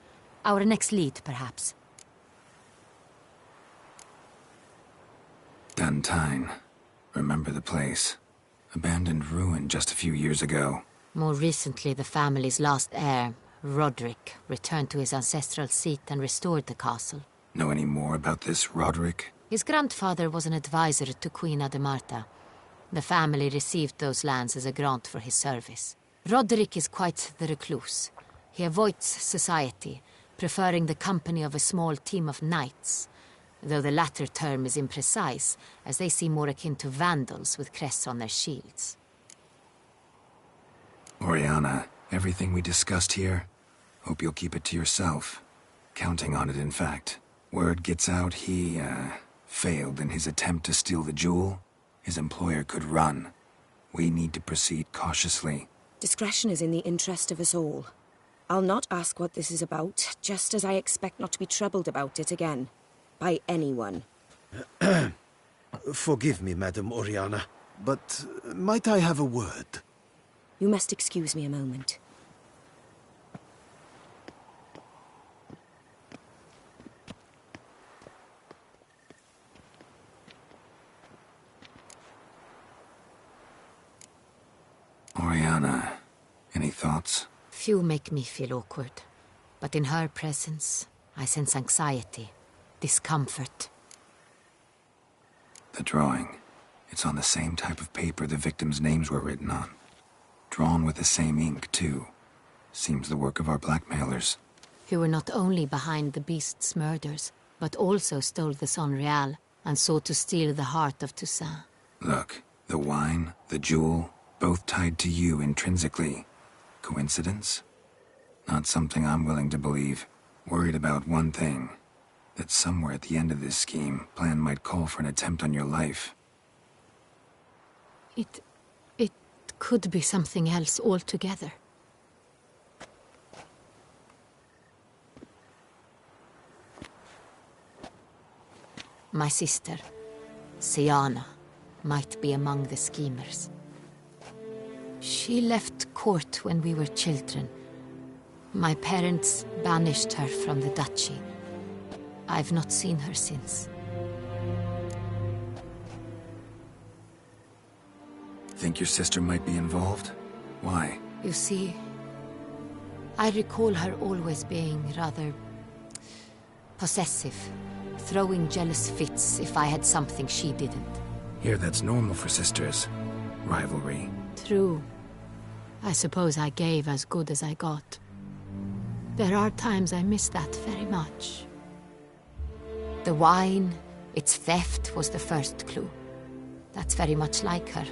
Our next lead, perhaps. Duntine. Remember the place. Abandoned ruin just a few years ago. More recently, the family's last heir, Roderick, returned to his ancestral seat and restored the castle. Know any more about this Roderick? His grandfather was an advisor to Queen Ademarta. The family received those lands as a grant for his service. Roderick is quite the recluse. He avoids society, preferring the company of a small team of knights, though the latter term is imprecise, as they seem more akin to vandals with crests on their shields. Oriana, everything we discussed here, hope you'll keep it to yourself. Counting on it, in fact. Word gets out he, failed in his attempt to steal the jewel. His employer could run. We need to proceed cautiously. Discretion is in the interest of us all. I'll not ask what this is about, just as I expect not to be troubled about it again. By anyone. Forgive me, Madam Oriana, but might I have a word? You must excuse me a moment. Oriana, any thoughts? Few make me feel awkward, but in her presence, I sense anxiety, discomfort. The drawing. It's on the same type of paper the victims' names were written on. Drawn with the same ink, too. Seems the work of our blackmailers. Who were not only behind the beast's murders, but also stole the Son Real and sought to steal the heart of Toussaint. Look, the wine, the jewel, both tied to you intrinsically. Coincidence? Not something I'm willing to believe. Worried about one thing. That somewhere at the end of this scheme, plan might call for an attempt on your life. It could be something else altogether. My sister, Siana, might be among the schemers. She left court when we were children. My parents banished her from the duchy. I've not seen her since. Think your sister might be involved? Why? You see, I recall her always being rather possessive, throwing jealous fits if I had something she didn't. Here, that's normal for sisters. Rivalry. True. I suppose I gave as good as I got. There are times I miss that very much. The wine, its theft, was the first clue. That's very much like her.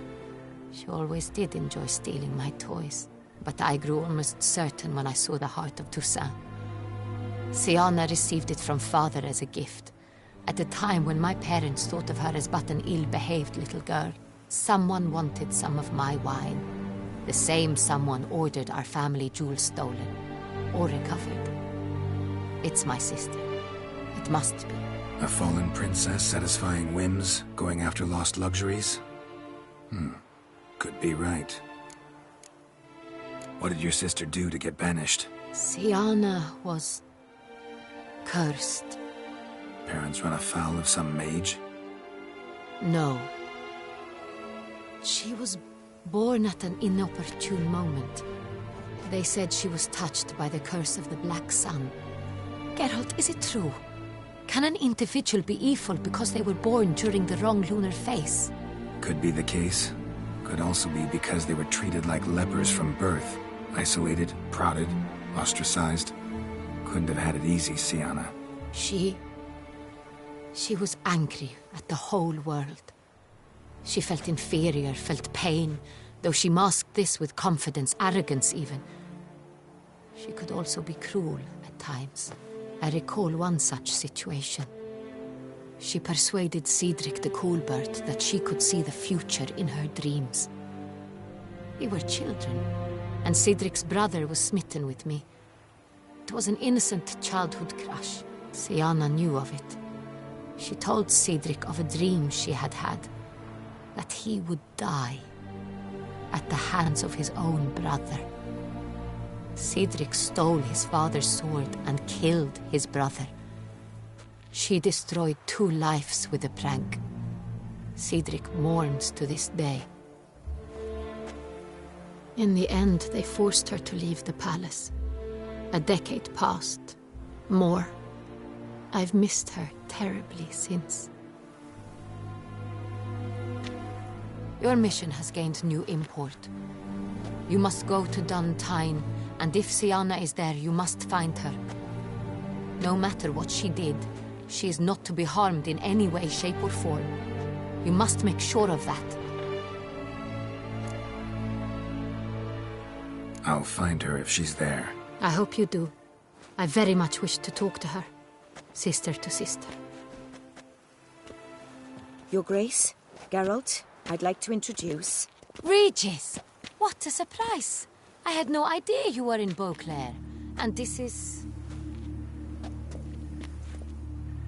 She always did enjoy stealing my toys. But I grew almost certain when I saw the heart of Toussaint. Siana received it from father as a gift. At a time when my parents thought of her as but an ill-behaved little girl. Someone wanted some of my wine. The same someone ordered our family jewels stolen. Or recovered. It's my sister. It must be. A fallen princess satisfying whims, going after lost luxuries? Could be right. What did your sister do to get banished? Siana was cursed. Parents run afoul of some mage? No. She was born at an inopportune moment. They said she was touched by the curse of the Black Sun. Geralt, is it true? Can an individual be evil because they were born during the wrong lunar phase? Could be the case. Could also be because they were treated like lepers from birth. Isolated, prodded, ostracized. Couldn't have had it easy, Siana. She was angry at the whole world. She felt inferior, felt pain, though she masked this with confidence, arrogance even. She could also be cruel at times. I recall one such situation. She persuaded Cedric the Coolbird that she could see the future in her dreams. We were children, and Cedric's brother was smitten with me. It was an innocent childhood crush. Siana knew of it. She told Cedric of a dream she had had, that he would die at the hands of his own brother. Cedric stole his father's sword and killed his brother. She destroyed 2 lives with a prank. Cedric mourns to this day. In the end, they forced her to leave the palace. A decade passed. More. I've missed her terribly since. Your mission has gained new import. You must go to Dun Tyne, and if Siana is there, you must find her. No matter what she did, she is not to be harmed in any way, shape, or form. You must make sure of that. I'll find her if she's there. I hope you do. I very much wish to talk to her. Sister to sister. Your Grace, Geralt, I'd like to introduce... Regis! What a surprise! I had no idea you were in Beauclair. And this is...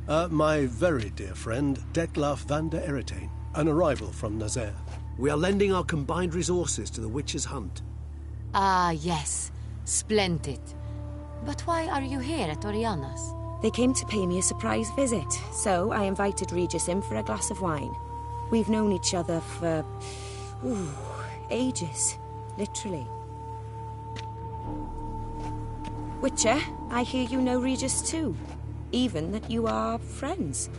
My very dear friend, Detlaf van der Eretain, an arrival from Nazaire. We are lending our combined resources to the Witch's Hunt. Ah, yes. Splendid. But why are you here at Oriana's? They came to pay me a surprise visit, so I invited Regis in for a glass of wine. We've known each other for... ages. Literally. Witcher, I hear you know Regis too. Even that you are friends.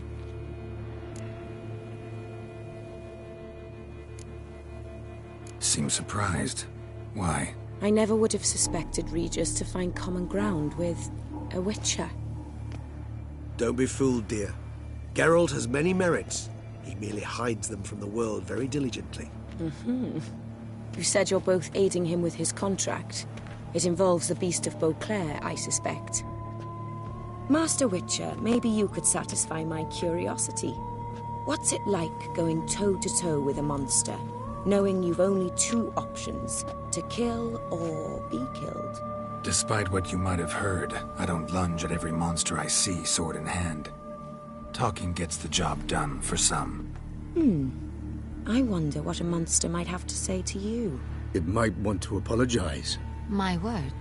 Seem surprised. Why? I never would have suspected Regis to find common ground with a Witcher. Don't be fooled, dear. Geralt has many merits. He merely hides them from the world very diligently. You said you're both aiding him with his contract. It involves the Beast of Beauclair, I suspect. Master Witcher, maybe you could satisfy my curiosity. What's it like going toe-to-toe with a monster, knowing you've only 2 options, to kill or be killed? Despite what you might have heard, I don't lunge at every monster I see sword in hand. Talking gets the job done for some. I wonder what a monster might have to say to you. It might want to apologize. My word.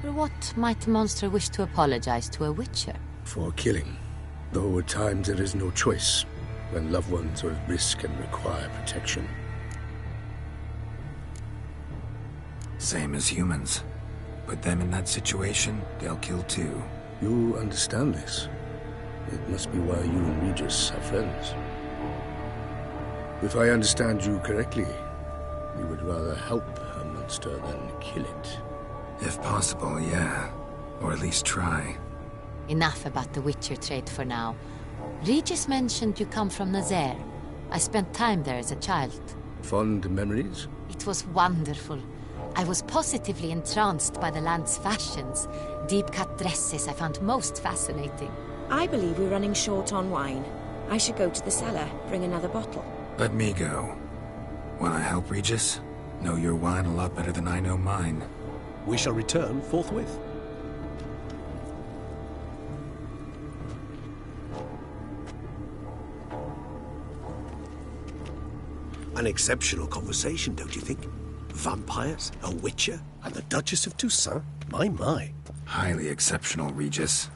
For what might a monster wish to apologize to a Witcher? For killing. Though at times there is no choice, when loved ones are at risk and require protection. Same as humans. Put them in that situation, they'll kill too. You understand this. It must be why you and Regis are friends. If I understand you correctly, you would rather help a monster than kill it. If possible, yeah. Or at least try. Enough about the Witcher trade for now. Regis mentioned you come from Nazaire. I spent time there as a child. Fond memories? It was wonderful. I was positively entranced by the land's fashions. Deep-cut dresses I found most fascinating. I believe we're running short on wine. I should go to the cellar, bring another bottle. Let me go. Wanna help, Regis? Know your wine a lot better than I know mine. We shall return forthwith. An exceptional conversation, don't you think? Vampires, a Witcher, and the Duchess of Toussaint? My. Highly exceptional, Regis.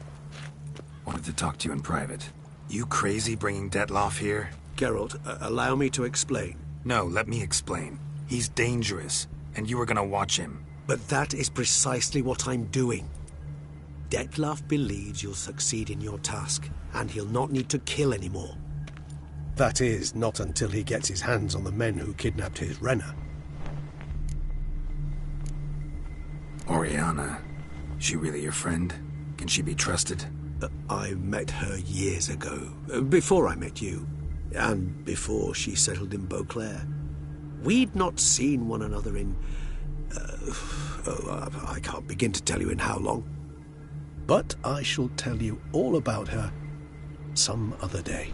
Wanted to talk to you in private. You crazy bringing Detlaf here? Geralt, allow me to explain. No, let me explain. He's dangerous, and you were gonna watch him. But that is precisely what I'm doing. Detlaf believes you'll succeed in your task, and he'll not need to kill anymore. That is, not until he gets his hands on the men who kidnapped his Renna. Oriana. She really your friend? Can she be trusted? I met her years ago, before I met you, and before she settled in Beauclair. We'd not seen one another in... I can't begin to tell you in how long. But I shall tell you all about her some other day.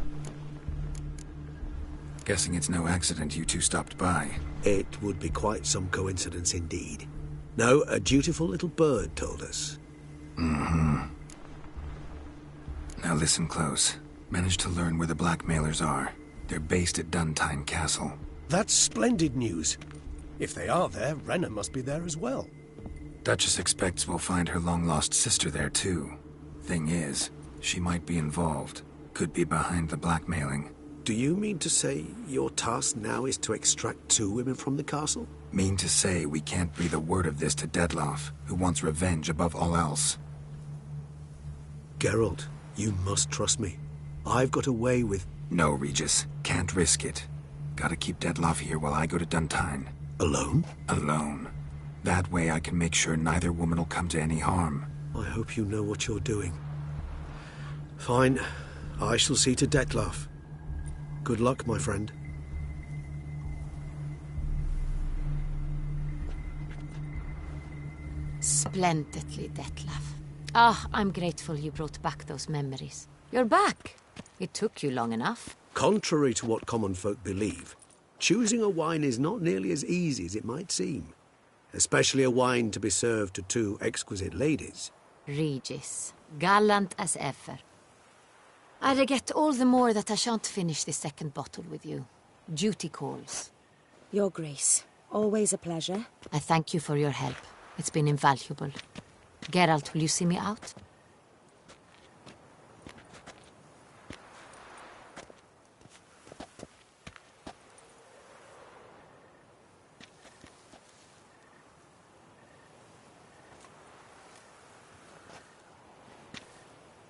Guessing it's no accident you two stopped by. It would be quite some coincidence indeed. No, a dutiful little bird told us. Mm-hmm. Now listen close. Managed to learn where the blackmailers are. They're based at Duntine Castle. That's splendid news. If they are there, Renna must be there as well. Duchess expects we'll find her long-lost sister there, too. Thing is, she might be involved. Could be behind the blackmailing. Do you mean to say your task now is to extract 2 women from the castle? Mean to say we can't breathe a word of this to Dettlaff, who wants revenge above all else. Geralt, you must trust me. I've got a way with... No, Regis. Can't risk it. Gotta keep Dettlaff here while I go to Duntine. Alone? Alone. That way I can make sure neither woman will come to any harm. I hope you know what you're doing. Fine. I shall see to Dettlaff. Good luck, my friend. Splendidly, Dettlaff. Ah, I'm grateful you brought back those memories. You're back. It took you long enough. Contrary to what common folk believe, choosing a wine is not nearly as easy as it might seem. Especially a wine to be served to 2 exquisite ladies. Regis, gallant as ever. I regret all the more that I shan't finish the second bottle with you. Duty calls. Your Grace, always a pleasure. I thank you for your help. It's been invaluable. Geralt, will you see me out?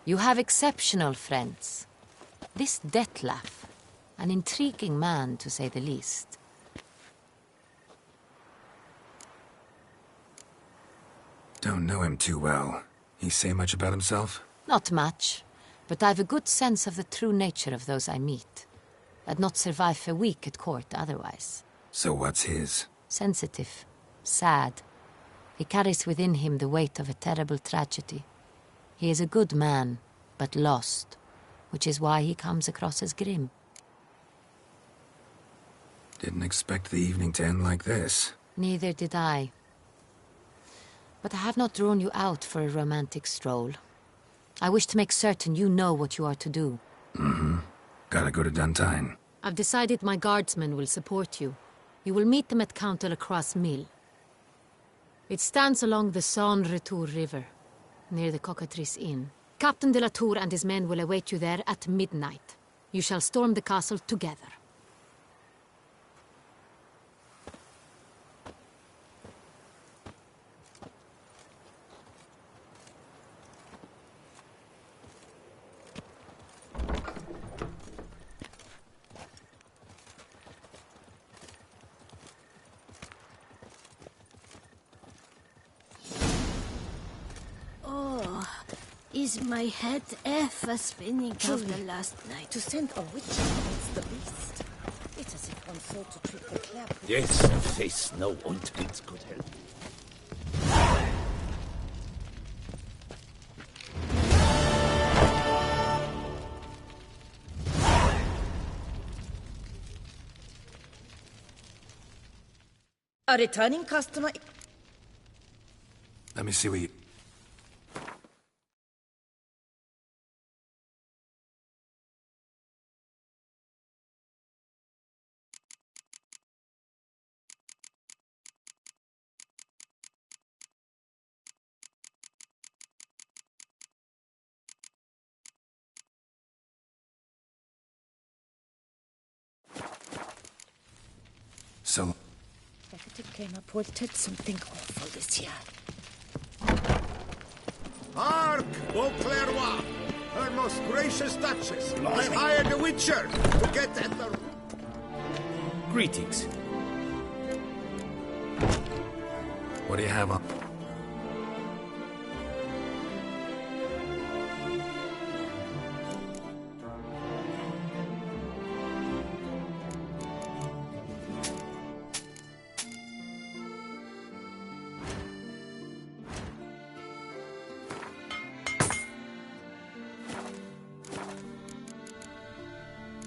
You have exceptional friends. This Dettlaff, an intriguing man to say the least. Don't know him too well. He say much about himself? Not much, but I've a good sense of the true nature of those I meet. I'd not survive a week at court otherwise. So what's his? Sensitive, sad. He carries within him the weight of a terrible tragedy. He is a good man, but lost, which is why he comes across as grim. Didn't expect the evening to end like this. Neither did I. But I have not drawn you out for a romantic stroll. I wish to make certain you know what you are to do. Mm-hmm. Gotta go to Duntine. I've decided my guardsmen will support you. You will meet them at Count de la Croix's mill. It stands along the Saône-Retour River, near the Cockatrice Inn. Captain de la Tour and his men will await you there at midnight. You shall storm the castle together. Is my head ever spinning after last night? To send a witch against the beast. It's as if one sought to treat the clap. Yes, a face no ointment could help. A returning customer. Let me see what you... So... Hecate came reported something awful this year. Hark, Beauclair, her most gracious Duchess. I hired a witcher to get at the... Greetings. What do you have on?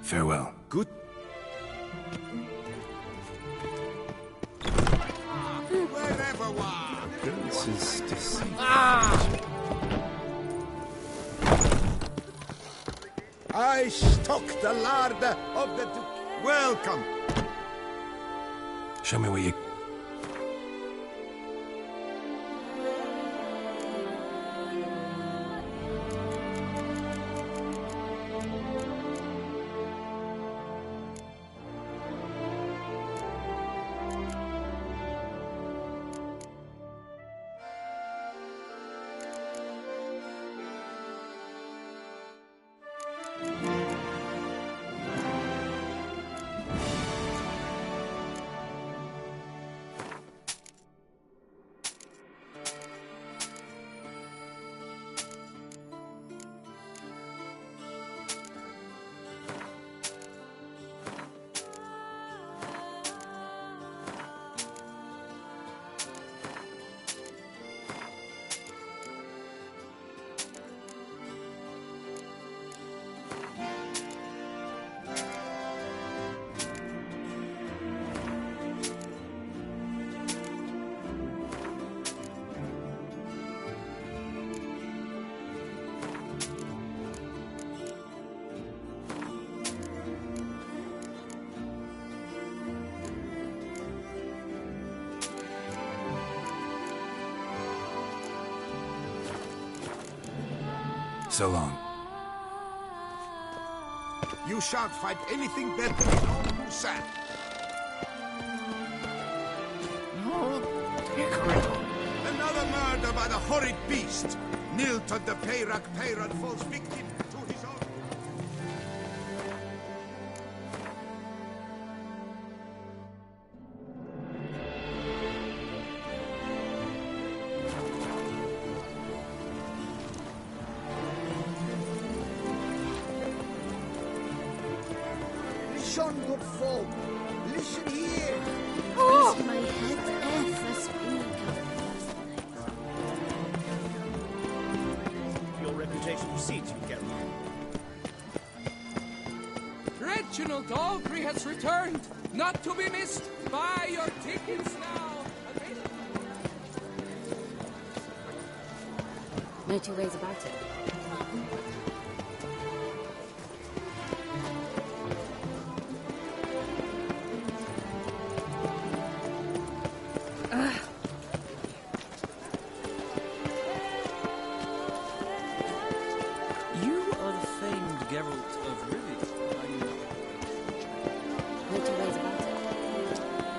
Farewell. Good. Wherever one. Prince's deceit. I stock the larder of the Duke. Welcome. Show me what you... So long. You shan't find anything better in all Busan. Another murder by the horrid beast. Nilton the Peyrak Peyran falls victim to his own. Listen, good folk. Listen here. Oh! My head ever spinning last night. Your reputation precedes you, Geralt. Reginald Aubrey has returned, not to be missed. Buy your tickets now. No two ways about it. You are the famed Geralt of Rivia, are you not? No two ways about it.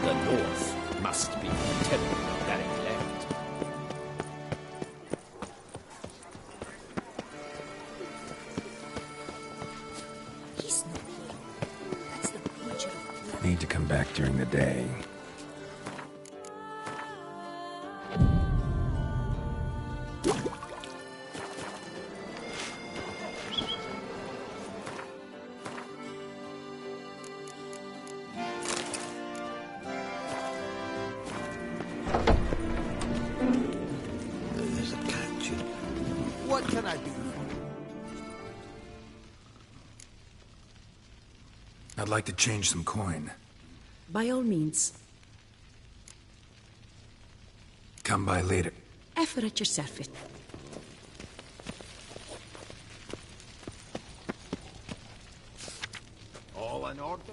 The North must be terribly barren land. He's not here. That's the butcher of blood. Need to come back during the day. There's a catch. What can I do? I'd like to change some coin. By all means, Come by later. effort at yourself. All in order?